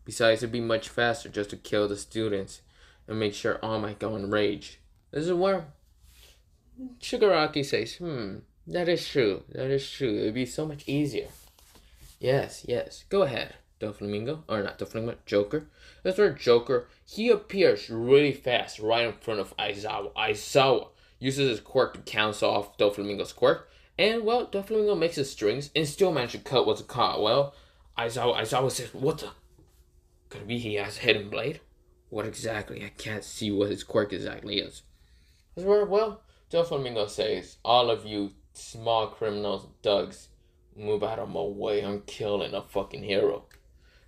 Besides, it'd be much faster just to kill the students and make sure all might go in rage. This is where Shigaraki says, that is true. That is true. It'd be so much easier. Yes. Go ahead, Doflamingo. Or not Doflamingo, Joker. That's where Joker, he appears really fast right in front of Aizawa. Aizawa uses his quirk to cancel off Doflamingo's quirk. And, well, Doflamingo makes his strings and still manages to cut what's it called. Well, Aizawa says, what the? Could it be he has a hidden blade? What exactly? I can't see what his quirk exactly is. That's where, well, Doflamingo says, all of you small criminals, thugs, move out of my way. I'm killing a fucking hero.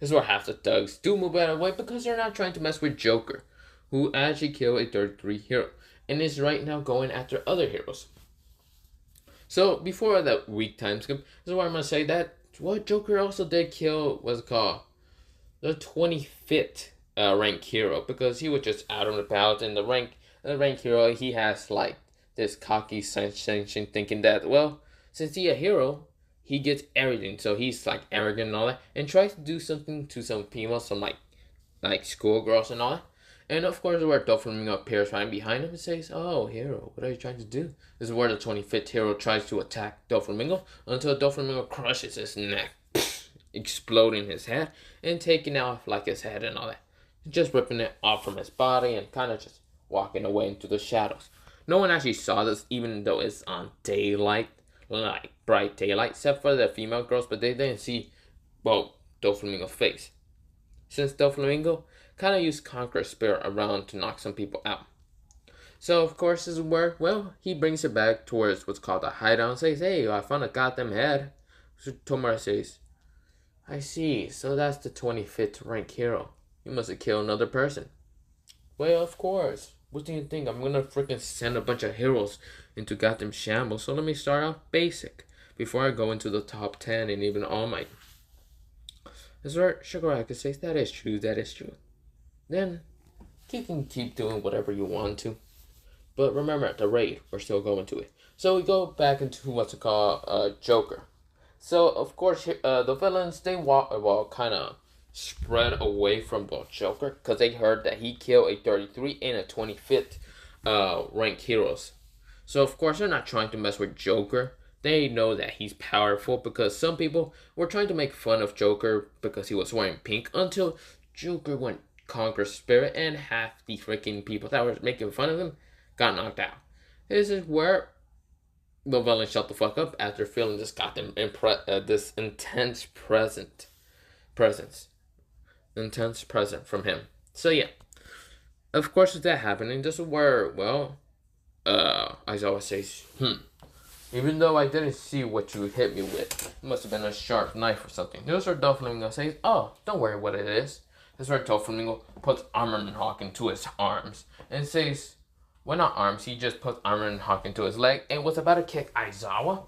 This is where half the thugs do move out of the way because they're not trying to mess with Joker, who actually killed a 33 hero and is right now going after other heroes. So before that week time skip, this is where I'm gonna say that what Joker also did kill was called the 25th rank hero because he was just out and about in the rank hero. He has like this cocky sensation thinking that, well, since he's a hero, he gets everything. So he's like arrogant and all that, and tries to do something to some females, some like schoolgirls and all that. And of course, where Doflamingo appears right behind him and says, "Oh, hero, what are you trying to do?" This is where the 25th hero tries to attack Doflamingo until Doflamingo crushes his neck, exploding his head and taking off like his head and all that, just ripping it off from his body and kind of just walking away into the shadows. No one actually saw this, even though it's on daylight, like bright daylight, except for the female girls, but they didn't see, well, Doflamingo's face. Since Doflamingo kind of used Conqueror's Spirit around to knock some people out. So, of course, this is where, well, he brings it back towards what's called a hideout and says, "Hey, I found a goddamn head." So Tomura says, "I see, so that's the 25th rank hero. You must have killed another person." "Well, of course. What do you think? I'm gonna freaking send a bunch of heroes into goddamn shambles. So let me start out basic before I go into the top 10 and even All Might." This is where Shigaraki says, that is true. Then you can keep doing whatever you want to. But remember, the raid, we're still going to it. So we go back into what's it called, Joker. So, of course, the villains, they kind of spread away from the Joker because they heard that he killed a 33 and a 25th ranked heroes. So, of course, they're not trying to mess with Joker. They know that he's powerful because some people were trying to make fun of Joker because he was wearing pink until Joker went Conqueror's Spirit and half the freaking people that were making fun of him got knocked out. This is where the villain shut the fuck up after feeling this goddamn this intense presence from him. So yeah, of course with that happening, this is where, well, Aizawa says, even though I didn't see what you hit me with, it must have been a sharp knife or something. This is where Doflamingo says, oh, don't worry what it is. This is where Doflamingo puts Armament Hawk into his arms and says, well, not arms, he just puts Armament Hawk into his leg and was about to kick Aizawa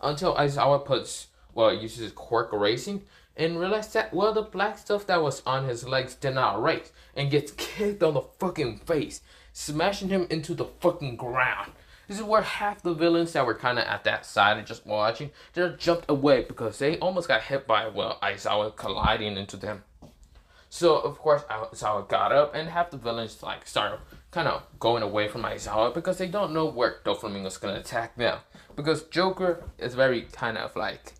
until Aizawa uses his quirk erasing and realized that, well, the black stuff that was on his legs did not erase and gets kicked on the fucking face, smashing him into the fucking ground. This is where half the villains that were kind of at that side and just watching, just jumped away because they almost got hit by, Aizawa colliding into them. So, of course, Aizawa got up and half the villains, started kind of going away from Aizawa because they don't know where Doflamingo's going to attack them. Because Joker is very kind of it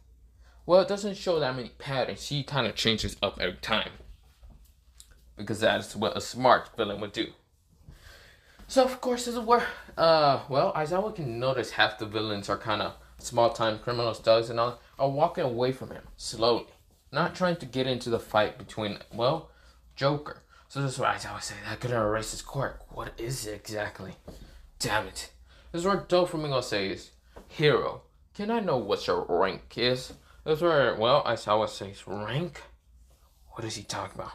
doesn't show that many patterns. He kind of changes up every time. Because that is what a smart villain would do. So, of course, this is where, Aizawa can notice half the villains are kind of small-time criminals, thugs, and all, are walking away from him, slowly. Not trying to get into the fight between, Joker. So this is where Aizawa says, I couldn't erase his quirk. What is it exactly? Damn it. This is where Doflamingo says, Hero, can I know what your rank is? This is where, Aizawa says, rank? What is he talking about?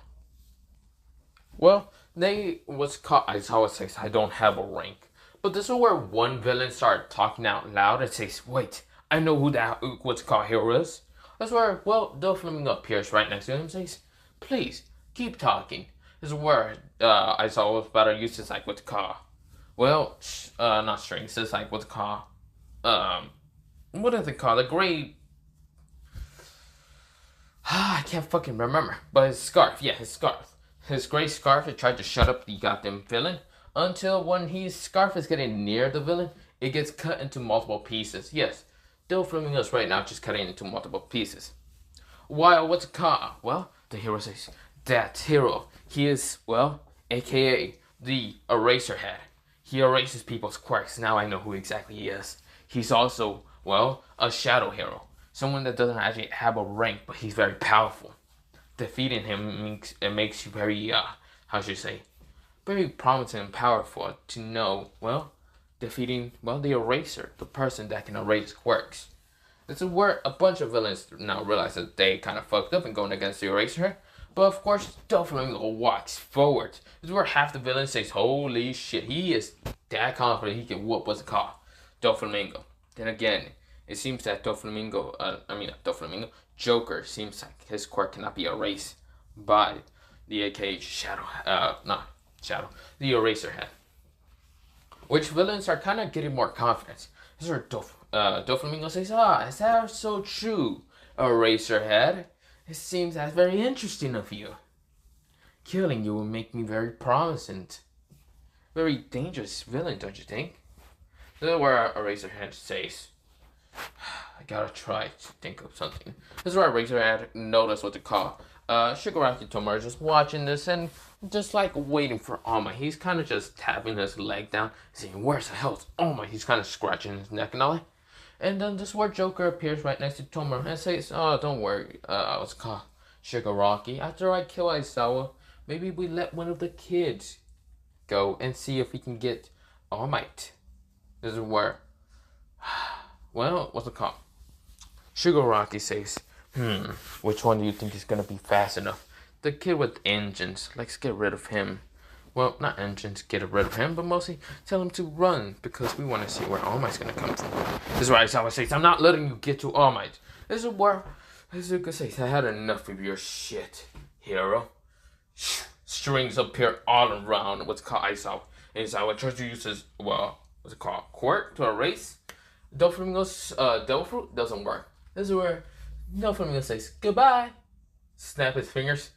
Well, Aizawa says, I don't have a rank. But this is where one villain started talking out loud and says, wait, I know who that hero is. That's where, Doflamingo appears right next to him and says, please, keep talking. This is where Aizawa was about to use his, not strings, this what is it called? The gray, I can't fucking remember. But his scarf, his scarf. His gray scarf, it tried to shut up the goddamn villain until when his scarf is getting near the villain, it gets cut into multiple pieces. Yes, Doflamingo's right now just cutting into multiple pieces. While what's it called? Well, the hero says, that hero, he is, aka the Eraserhead. He erases people's quirks. Now I know who exactly he is. He's also, a shadow hero. Someone that doesn't actually have a rank, but he's very powerful. Defeating him makes you very, very promising and powerful to know, defeating, the eraser, the person that can erase quirks. This is where a bunch of villains now realize that they kind of fucked up and going against the eraser. But of course, Doflamingo walks forward. This is where half the villains says, holy shit, he is that confident he can whoop Doflamingo. Then again, it seems that Joker seems like his quirk cannot be erased by the aka the Eraserhead. Which villains are kind of getting more confidence. This is where Doflamingo says, is that so true, Eraserhead? It seems that's very interesting of you. Killing you will make me very promising. Very dangerous villain, don't you think? This is where Eraserhead says, I gotta try to think of something. This is where Eraserhead noticed what to call. Shigaraki Tomoe just watching this and just waiting for All Might. He's kind of just tapping his leg down, saying, where's the hell's All Might? He's kind of scratching his neck and all that. And then this is where Joker appears right next to Tomoe and says, oh, don't worry, what's it called? Shigaraki, after I kill Aizawa, maybe we let one of the kids go and see if we can get All Might. This is where, what's it called? Shigaraki says, which one do you think is going to be fast enough? The kid with engines, let's get rid of him. Well, not engines, get rid of him, but mostly tell him to run because we want to see where All Might's going to come from. This is where Aizawa says, I'm not letting you get to All Might. This is where Izuka says, I had enough of your shit, hero. Strings appear all around what's called Aizawa. Aizawa tries to use his, quirk to erase. Doflamingo's Dofru doesn't work. This is where Doflamingo says, goodbye. Snap his fingers.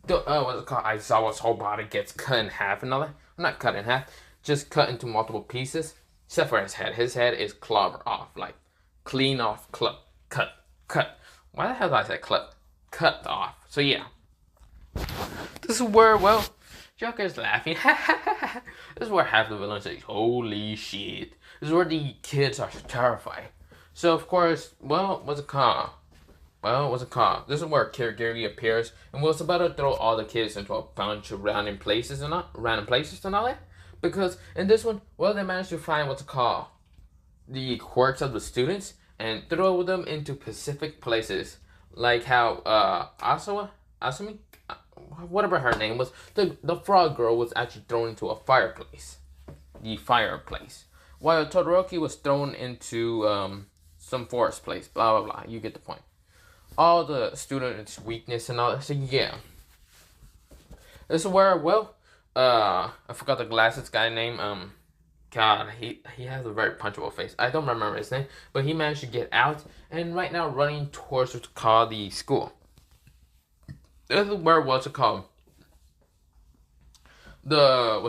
Aizawa's whole body gets cut in half and all that. Not cut in half, just cut into multiple pieces. Except for his head. His head is clobbered off, clean off, cut. Why the hell did I say cut off? So yeah. This is where, Joker's laughing. This is where half the villains say, holy shit. This is where the kids are terrified. So of course, what's it called? This is where Kirigiri appears and was about to throw all the kids into a bunch of random places and all that. Because in this one, well, they managed to find what's called the quirks of the students and throw them into specific places, like how Asumi, whatever her name was, the frog girl was actually thrown into a fireplace, the fireplace, while Todoroki was thrown into some forest place. Blah blah blah. You get the point. All the students' weakness and all that. So yeah, this is where I forgot the glasses guy name. God, he has a very punchable face. I don't remember his name, but he managed to get out and right now running towards what's called the school. This is where what's it called? The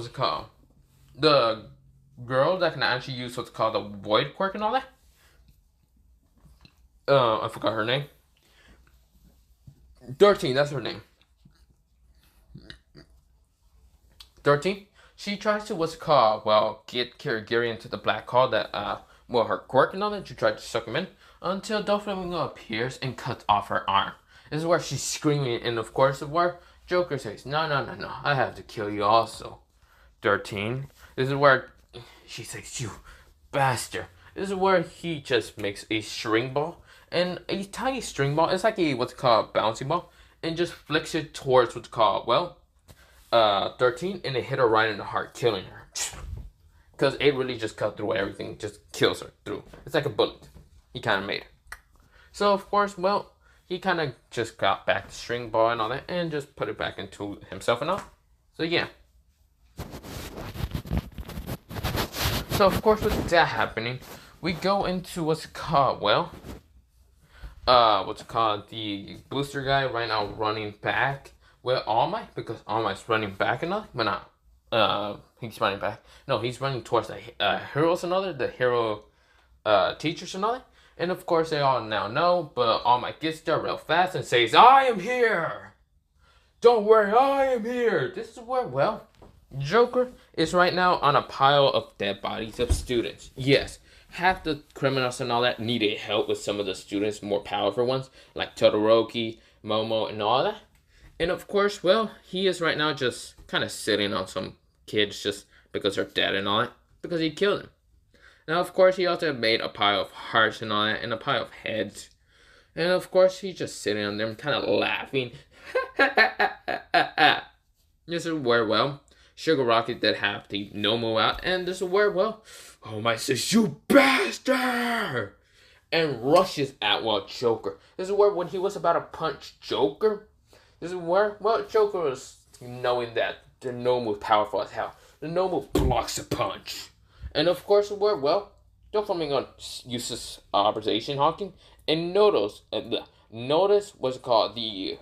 girl that can actually use what's called the void quirk and all that. I forgot her name. 13, that's her name. 13. She tries to what's called, get Kirigiri into the black hole that, her quirk and all that. She tried to suck him in until Doflamingo appears and cuts off her arm. This is where she's screaming, and of course, where Joker says, no, I have to kill you also. 13. This is where she says, you bastard. This is where he just makes a string ball, and a tiny string ball. It's like a what's called bouncy ball, and just flicks it towards what's called 13, and it hit her right in the heart, killing her. Because it really just cut through everything, just kills her through. It's like a bullet. He kind of made it. So of course, he kind of just got back the string ball and all that, and just put it back into himself and all. So yeah. So of course, with that happening, we go into what's called, the booster guy right now running back with All Might, because All Might's running back and all, but not, he's running back. No, he's running towards the heroes and all, the hero teachers and all that. And of course, they all now know, but All Might gets there real fast and says, I am here! Don't worry, I am here! This is where, Joker is right now on a pile of dead bodies of students. Yes, half the criminals and all that needed help with some of the students, more powerful ones, like Todoroki, Momo, and all that. And of course, he is right now just kind of sitting on some kids just because they're dead and all that, because he killed them. Now, of course, he also made a pile of hearts and all that, and a pile of heads. And of course, he's just sitting on them, kind of laughing. This is where, Sugar Rocket did have the no move out, and this is where, Oh My says, you bastard! And rushes at, Joker. This is where, when he was about to punch Joker, this is where, Joker was knowing that the no move powerful as hell. The no move blocks the punch. And of course, Doflamingo uses precision hawking and notice what's called the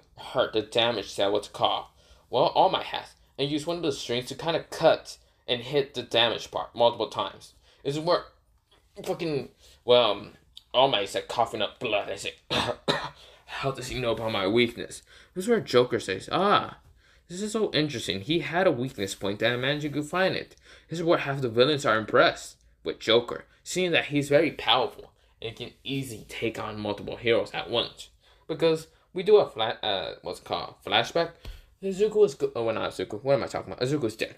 damage that what's called. All Might has, and use one of the strings to kind of cut and hit the damage part multiple times. This is where All Might's like coughing up blood and say, how does he know about my weakness? This is where Joker says, this is so interesting. He had a weakness point and I managed to find it. This is where half the villains are impressed with Joker, seeing that he's very powerful and can easily take on multiple heroes at once. Because we do a flashback. Izuku is not Izuku. What am I talking about? Izuku is dead.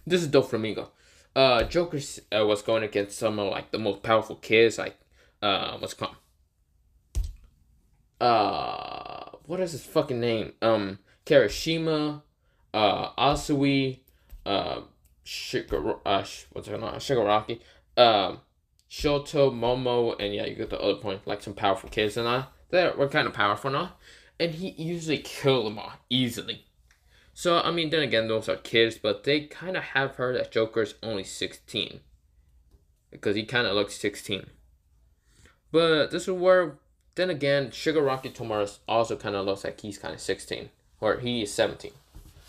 This is Doflamingo. Joker was going against some of like the most powerful kids, like what is his fucking name? Kirishima, Asui, Shigaraki, Shoto, Momo, and yeah, you get the other point, like some powerful kids and all. They were kind of powerful now, and he usually killed them all easily. So I mean, then again, those are kids, but they kind of have heard that Joker's only 16 because he kind of looks 16. But this is where, then again, Shigaraki Tomura also kind of looks like he's kind of 16, or he is 17.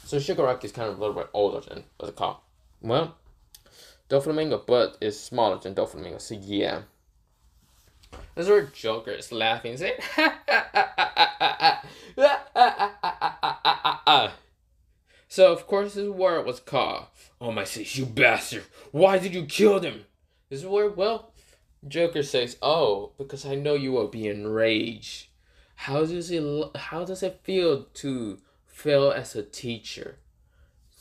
So Shigaraki is kind of a little bit older than what's it called? Doflamingo, but is smaller than Doflamingo. So yeah. This is where Joker is laughing, saying, So of course this is where it was called. Oh my says, you bastard! Why did you kill them? This is where, Joker says, oh, because I know you will be enraged. How does it feel to fail as a teacher?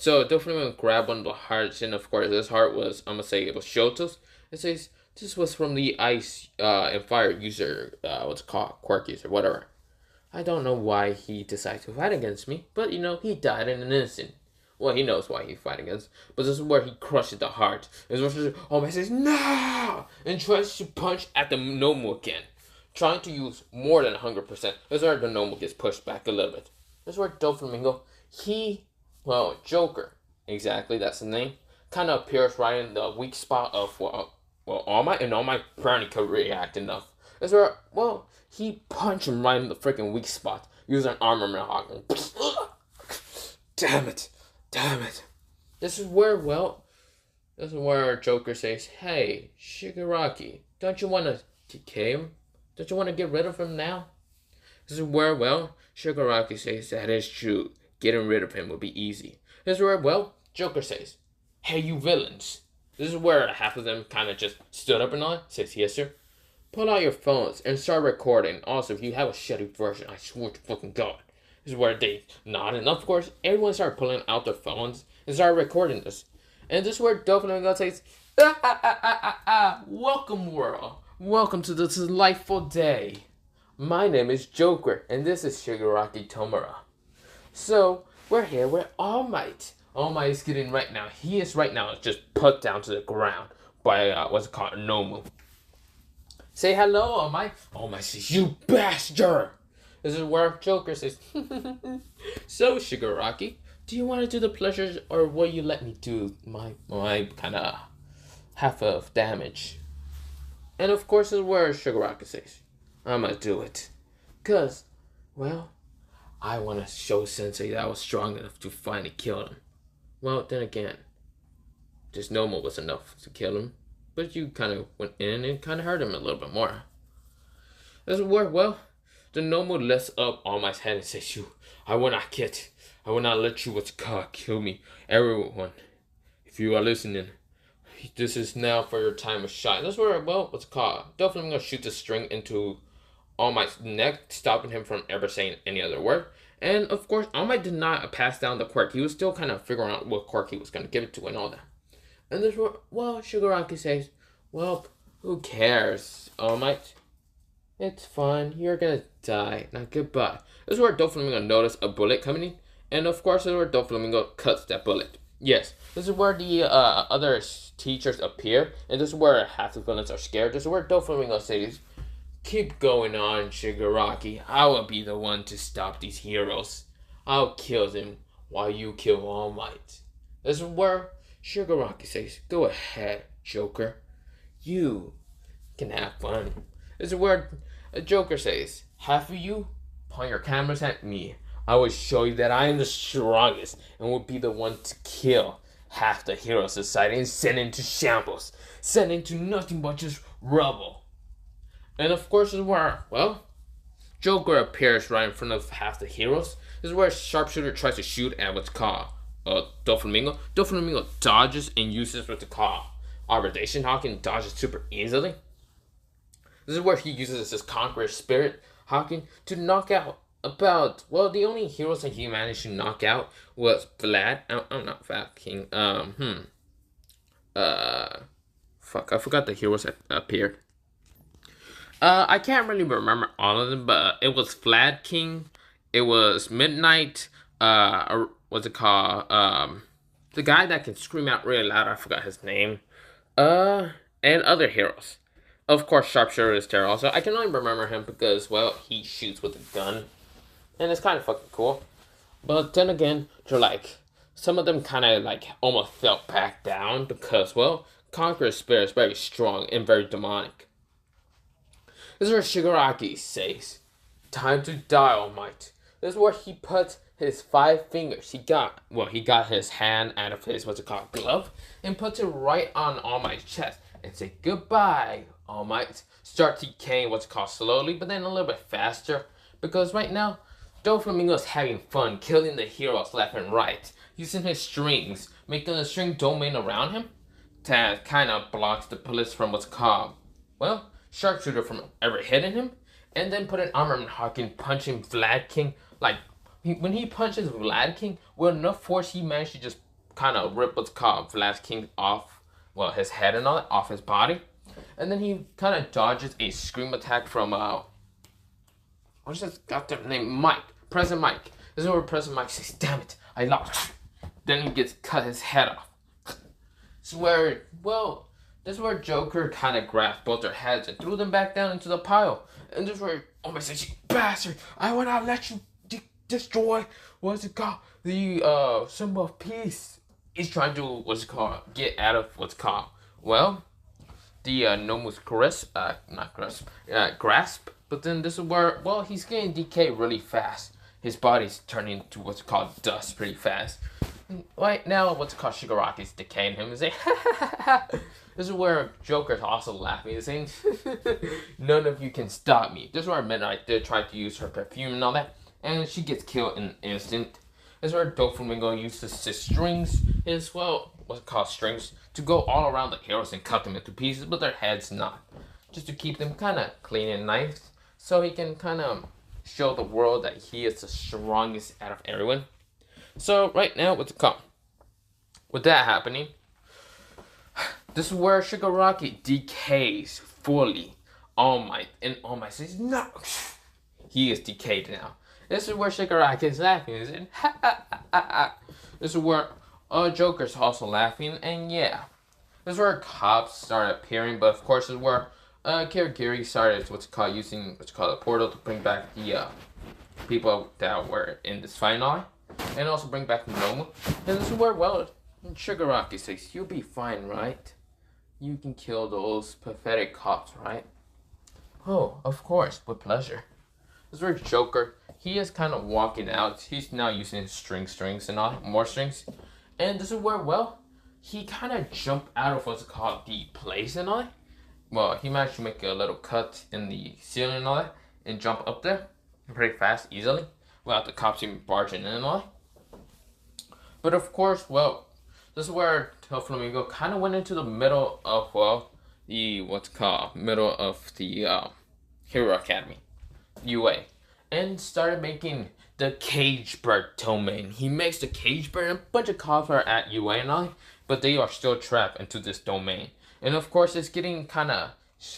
So Doflamingo grabbed one of the hearts, and of course this heart was, I'm gonna say it was Shoto's. It says this was from the ice and fire user, what's it called, quirk user, whatever. I don't know why he decided to fight against me, but he died in an instant. Well, he knows why he fight against, but this is where he crushes the heart. This is where oh man says no and tries to punch at the Nomu again, trying to use more than 100%. This is where the Nomu gets pushed back a little bit. This is where Doflamingo, Joker, exactly, that's the name, kind of appears right in the weak spot of All Might, and All Might apparently could react enough. This is where he punched him right in the freaking weak spot using armament hawk. Damn it. This is where Joker says, "Hey, Shigaraki, don't you want to kill him? Don't you want to get rid of him now?" This is where, Shigaraki says, "That is true. Getting rid of him will be easy." This is where, Joker says, "Hey, you villains." This is where half of them kind of just stood up and all. Says, "Yes, sir." Pull out your phones and start recording. Also, if you have a shitty version, I swear to fucking God. This is where they nod, and of course, everyone started pulling out their phones and started recording this. And this is where Doflamingo says, welcome world. Welcome to this delightful day. My name is Joker, and this is Shigaraki Tomura. So, we're here with All Might. All Might is getting right now. He is right now just put down to the ground by, Nomu. Say hello, All Might. All Might says, "You bastard!" This is where Joker says, "So, Shigaraki, do you want to do the pleasures, or will you let me do my kind of half of damage?" And of course, this is where Shigaraki says, "I'm gonna do it. Because, I want to show Sensei that I was strong enough to finally kill him." Well, then again, just Nomu was enough to kill him. But you kind of went in and kind of hurt him a little bit more. This is where, the Nomu lifts up All Might's head and says, I will not let you kill me. Everyone, if you are listening, this is now for your time of shine. This is where, Doflamingo shoots a string into All Might's neck, stopping him from ever saying any other word. And of course, All Might did not pass down the quirk. He was still kind of figuring out what quirk he was going to give it to and all that. And this is where, Shigaraki says, who cares, All Might? It's fine. You're gonna die. Now, goodbye. This is where Doflamingo noticed a bullet coming in. And, of course, this is where Doflamingo cuts that bullet. Yes, this is where the other teachers appear. And this is where half the villains are scared. This is where Doflamingo says, "Keep going on, Shigaraki. I will be the one to stop these heroes. I'll kill them while you kill All Might." This is where Shigaraki says, "Go ahead, Joker. You can have fun." This is where Joker says, "Half of you, point your cameras at me. I will show you that I am the strongest and will be the one to kill half the hero society and send into shambles. Send into nothing but just rubble." And of course, this is where, Joker appears right in front of half the heroes. This is where a sharpshooter tries to shoot at what's called Doflamingo. Doflamingo dodges and uses what's called Arbitration Hawk and dodges super easily. This is where he uses his Conqueror Spirit Hawking to knock out about, the only heroes that he managed to knock out was Vlad. I'm not Vlad King. I forgot the heroes that appeared. I can't really remember all of them, but it was Vlad King. It was Midnight. What's it called? The guy that can scream out really loud. I forgot his name. And other heroes. Of course, Sharpshooter is there also. I can only remember him because, he shoots with a gun. And it's kind of fucking cool. But then again, they're some of them kind of almost fell back down because, Conqueror's Spirit is very strong and very demonic. This is where Shigaraki says, "Time to die, All Might." This is where he puts his 5 fingers. He got his hand out of his, glove, and puts it right on All Might's chest and say, "Goodbye, All Might." Start decaying slowly, but then a little bit faster. Because right now, Doflamingo is having fun killing the heroes left and right, using his strings, making a string domain around him that kind of blocks the bullets from Sharpshooter from ever hitting him, and then put an armament hawking punching Vlad King. When he punches Vlad King, with enough force, he managed to just kind of rip what's called Vlad King off, well, his head and all that, off his body. And then he kind of dodges a scream attack from, what's his goddamn name? Mike. President Mike. This is where President Mike says, damn it, I lost. Then he gets cut his head off. This is where, well, this is where Joker kind of grabbed both their heads and threw them back down into the pile. And this is where, oh my god, you bastard, I will not let you destroy, what's it called, the symbol of peace. He's trying to, what's it called, get out of what's called, well, the Nomus grasp. But then this is where, well, he's getting decayed really fast. His body's turning into what's called dust pretty fast. Right now, what's called Shigaraki's decaying him. He's like, this is where Joker's also laughing. He's saying, none of you can stop me. This is where Midnight did try to use her perfume and all that. And she gets killed in an instant. This is where Doflamingo uses his strings, his, well, what's it called, strings, to go all around the heroes and cut them into pieces, but their heads not. Just to keep them kind of clean and nice. So he can kind of show the world that he is the strongest out of everyone. So right now, what's it called? With that happening, this is where Shigaraki decays fully. All Might says, no. He is decayed now. This is where Shigaraki is laughing. He's saying, ha ha ha ha. This is where Joker's also laughing, and yeah. This is where cops started appearing, but of course this is where Kirigiri started using what's called a portal to bring back the people that were in this final, and also bring back Noma. And this is where, well, Shigaraki says, you'll be fine, right? You can kill those pathetic cops, right? Oh, of course, with pleasure. This is where Joker, he is kind of walking out. He's now using his strings and all, more strings. And this is where, well, he kind of jumped out of what's called the place and all. Well, he managed to make a little cut in the ceiling and all that, and jump up there pretty fast, easily, without the cops even barging in and all. But of course, well, this is where Doflamingo kind of went into the middle of, well, the, middle of the Hero Academy, UA, and started making the Cage Bird domain. He makes the Cage Bird, and a bunch of cops are at UA and all, but they are still trapped into this domain. And of course, it's getting kind of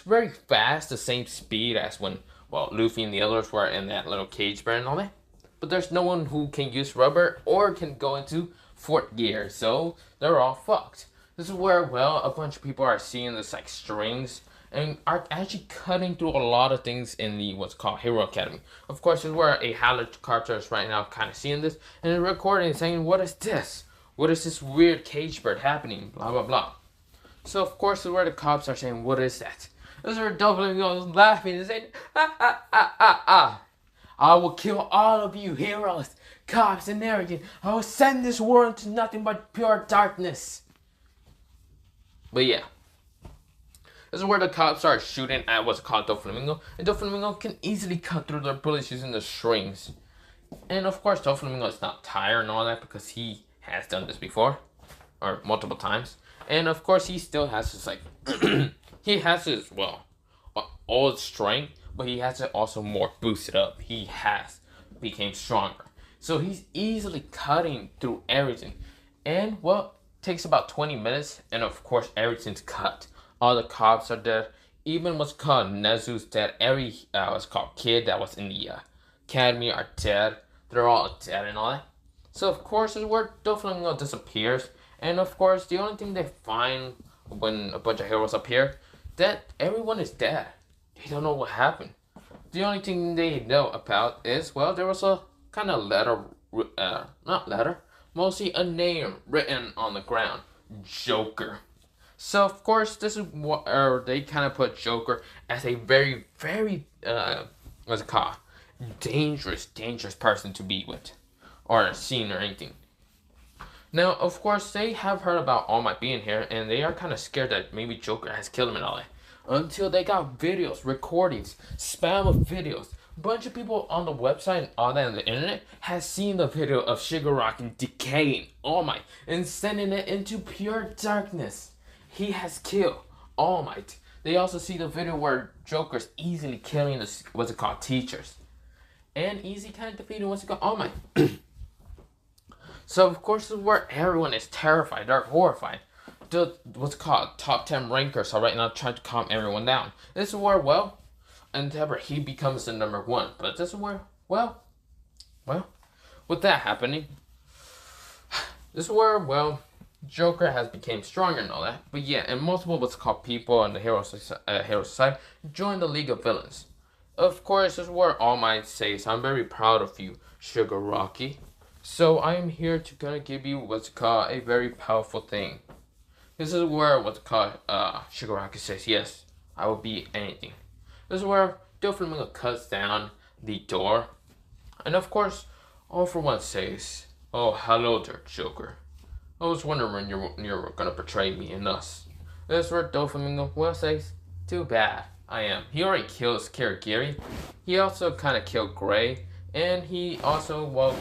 very fast, the same speed as when, well, Luffy and the others were in that little cage bird and all that. But there's no one who can use rubber or can go into fourth gear, so they're all fucked. This is where, well, a bunch of people are seeing this like strings and are actually cutting through a lot of things in the what's called Hero Academy. Of course, this is where a helicopter is right now kind of seeing this and recording and saying, what is this? What is this weird cage bird happening? Blah, blah, blah. So, of course, this is where the cops are saying, what is that? This is where Doflamingo is laughing and saying, ah, ah, ah, ah, ah. I will kill all of you heroes, cops, and everything. I will send this world to nothing but pure darkness. But yeah. This is where the cops start shooting at what's called Doflamingo. And Doflamingo can easily cut through their bullets using the strings. And of course, Doflamingo is not tired and all that because he has done this before. Or multiple times. And of course, he still has his, like, he has his, well, old strength, but he has it also more boosted up. He has became stronger. So he's easily cutting through everything. And, well, it takes about 20 minutes, and of course, everything's cut. All the cops are dead. Even what's called Nezu's dead. Every, what's called kid that was in the academy are dead. They're all dead and all that. So, of course, this is where Doflamingo disappears. And of course, the only thing they find when a bunch of heroes appear, that everyone is dead. They don't know what happened. The only thing they know about is, well, there was a kind of letter, not letter, mostly a name written on the ground, Joker. So of course, this is what, they kind of put Joker as a very, very, what's it called, dangerous person to be with, or seen or anything. Now, of course, they have heard about All Might being here, and they are kind of scared that maybe Joker has killed him and all that. Until they got videos, recordings, spam of videos. A bunch of people on the website and all that on the internet has seen the video of Shigaraki decaying All Might and sending it into pure darkness. He has killed All Might. They also see the video where Joker's easily killing the, what's it called, teachers. And easy kind of defeating what's it called, All Might. So of course this is where everyone is terrified, they're horrified. The what's called top 10 rankers are right now trying to calm everyone down. This is where, well, Endeavor, he becomes the number one. But this is where, well, with that happening, this is where, well, Joker has become stronger and all that. But yeah, and multiple what's called people in the Hero Society join the League of Villains. Of course, this is where All Might says, I'm very proud of you, Sugar Rocky. So I am here to kind of give you what's called a very powerful thing. This is where what's called Sugar Rocky says, yes, I will be anything. This is where Doflamingo cuts down the door. And of course, All for One says, oh, hello there, Joker. I was wondering when you were gonna betray me and us. This is where Doflamingo, well, says, too bad, I am. He already killed Kirigiri. He also kind of killed Gray. And he also, well,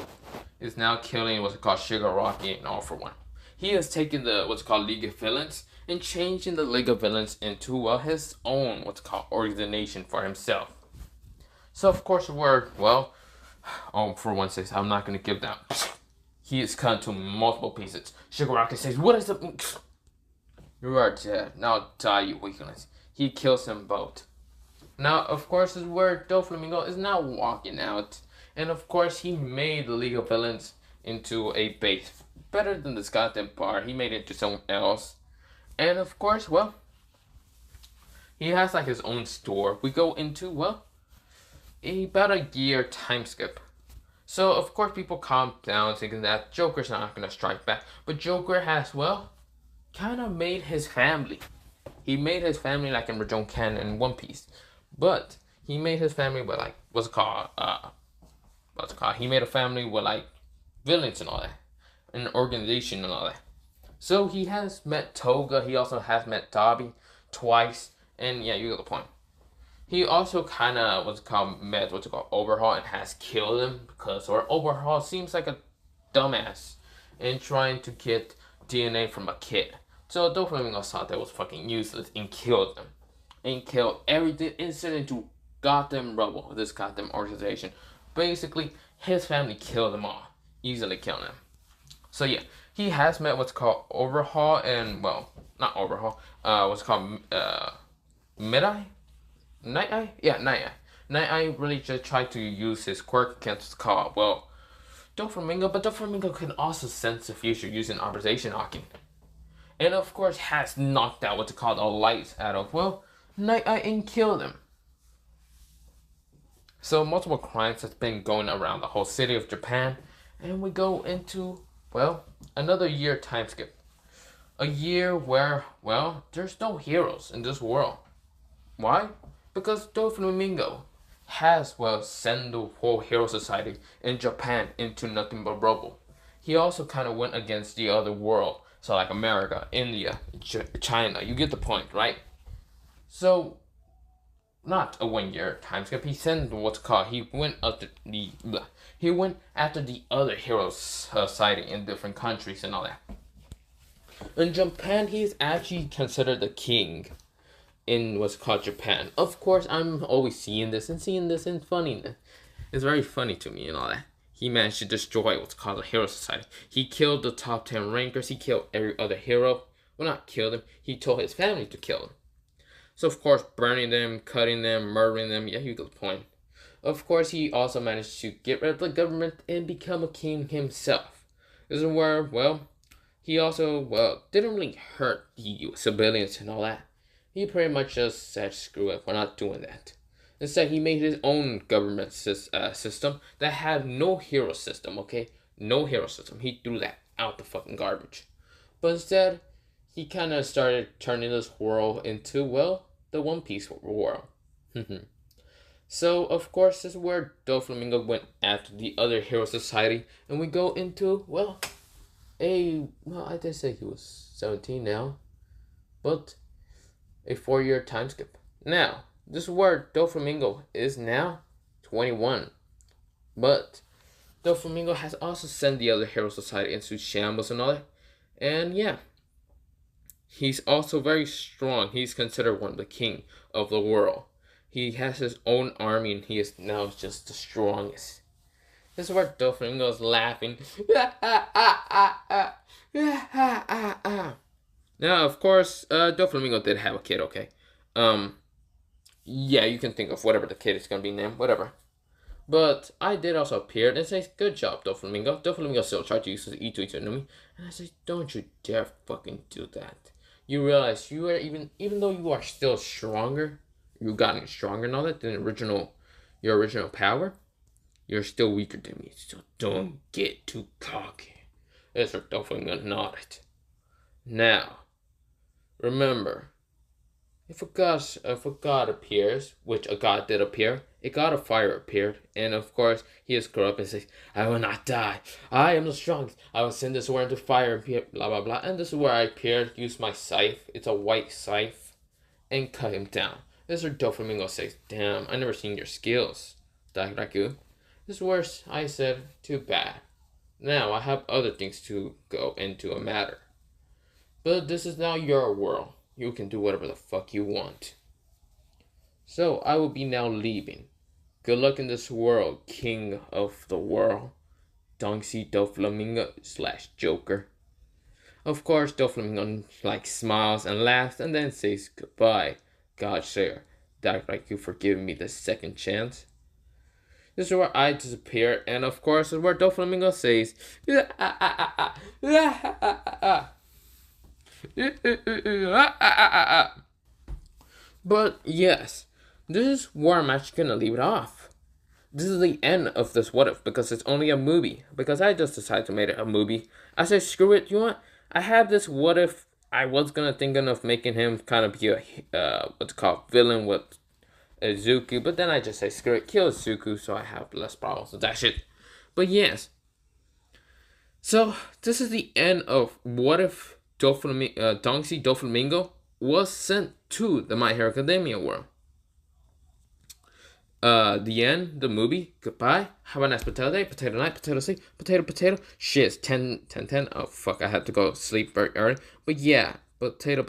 is now killing what's called Sugar Rocky and All for One. He has taken the what's called League of Villains and changing the League of Villains into, well, his own what's called organization for himself. So of course we're, well, All for One says, I'm not gonna give down. He is cut into multiple pieces. Sugar Rocket says, what is it? You are dead. Now die, you weaklings. He kills them both. Now, of course, is where Doflamingo is now walking out. And of course, he made the League of Villains into a base. Better than this goddamn bar. He made it to someone else. And of course, well, he has like his own store. We go into, well, about a year time skip. So, of course, people calm down thinking that Joker's not going to strike back. But Joker has, well, kind of made his family. He made his family like in Rajon Cannon in One Piece. But he made his family with, like, what's it called? He made a family with, like, villains and all that. An organization and all that. So, he has met Toga. He also has met Dobby twice. And, yeah, you get the point. He also kind of met Overhaul and has killed him because Overhaul seems like a dumbass and trying to get DNA from a kid. So Doflamingo thought that was fucking useless and killed him. And killed everything instant into goddamn rubble of this goddamn organization. Basically, his family killed them all. Easily killed him. So yeah, he has met what's called Overhaul and, well, not Overhaul, what's called Mid-Eye? Night-Eye? Yeah, Night-Eye. Night-Eye really just tried to use his quirk against Call. Well, Doflamingo, but Doflamingo can also sense the future using observation hawking. And of course has knocked out what's called the lights out of, well, Night-Eye and killed him. So multiple crimes has been going around the whole city of Japan. And we go into, well, another year time skip. A year where, well, there's no heroes in this world. Why? Because Doflamingo has, well, sent the whole Hero Society in Japan into nothing but rubble. He also kind of went against the other world. So like America, India, China. You get the point, right? So, not a 1 year time skip. He sent what's called, he went after the other Hero Society in different countries and all that. In Japan, he is actually considered the king in what's called Japan. Of course, I'm always seeing this and funny. It's very funny to me and all that. He managed to destroy what's called the Hero Society. He killed the top 10 rankers. He killed every other hero. Well, not killed them. He told his family to kill them. So, of course, burning them, cutting them, murdering them. Yeah, you get the point. Of course, he also managed to get rid of the government and become a king himself. This is where, well, he also, well, didn't really hurt the civilians and all that. He pretty much just said, screw it, we're not doing that. Instead, he made his own government system that had no hero system, okay? No hero system. He threw that out the fucking garbage. But instead, he kind of started turning this world into, well, the One Piece world. So, of course, this is where Doflamingo went after the other Hero Society. And we go into, well, I did say he was 17 now. But a 4-year time skip. Now, this is where Doflamingo is now 21. But Doflamingo has also sent the other Hero Society into shambles and all that. And yeah, he's also very strong. He's considered one of the king of the world. He has his own army and he is now just the strongest. This is where Doflamingo's laughing. Now, of course, Doflamingo did have a kid, okay? Yeah, you can think of whatever the kid is gonna be named, whatever. But I did also appear and say, good job, Doflamingo. Doflamingo still tried to use his E to enemy. And I say, don't you dare fucking do that. You realize you are even though you are still stronger, you've gotten stronger and all that than your original power, you're still weaker than me. So don't get too cocky. That's what Doflamingo nodded. Now, remember, if a god appears, which a god did appear, a god of fire appeared, and of course he is corrupt and says, I will not die. I am the strongest. I will send this war into fire and blah blah blah. And this is where I appeared, use my scythe. It's a white scythe, and cut him down. This is where Doflamingo says, damn, I never seen your skills, Dairaku. This is where I said, too bad. Now I have other things to go into a matter. But this is now your world. You can do whatever the fuck you want. So I will be now leaving. Good luck in this world, king of the world. Doflamingo / Joker. Of course, Doflamingo smiles and laughs and then says goodbye. God sir, thank you for giving me the second chance. This is where I disappear, and of course, this is where Doflamingo says, but yes, this is where I'm actually gonna leave it off. This is the end of this what if, because it's only a movie. Because I just decided to make it a movie. I said, screw it, you know what? I have this what if. I was thinking of making him kind of be a villain with Zuko, but then I just say, screw it, kill Zuko, so I have less problems with that shit. But yes. So this is the end of what if Doflamingo was sent to the My Hero Academia world. The end, the movie, goodbye, have a nice potato day, potato night, potato sleep, potato, shit, it's 10, oh fuck, I had to go sleep very early, but yeah, potato.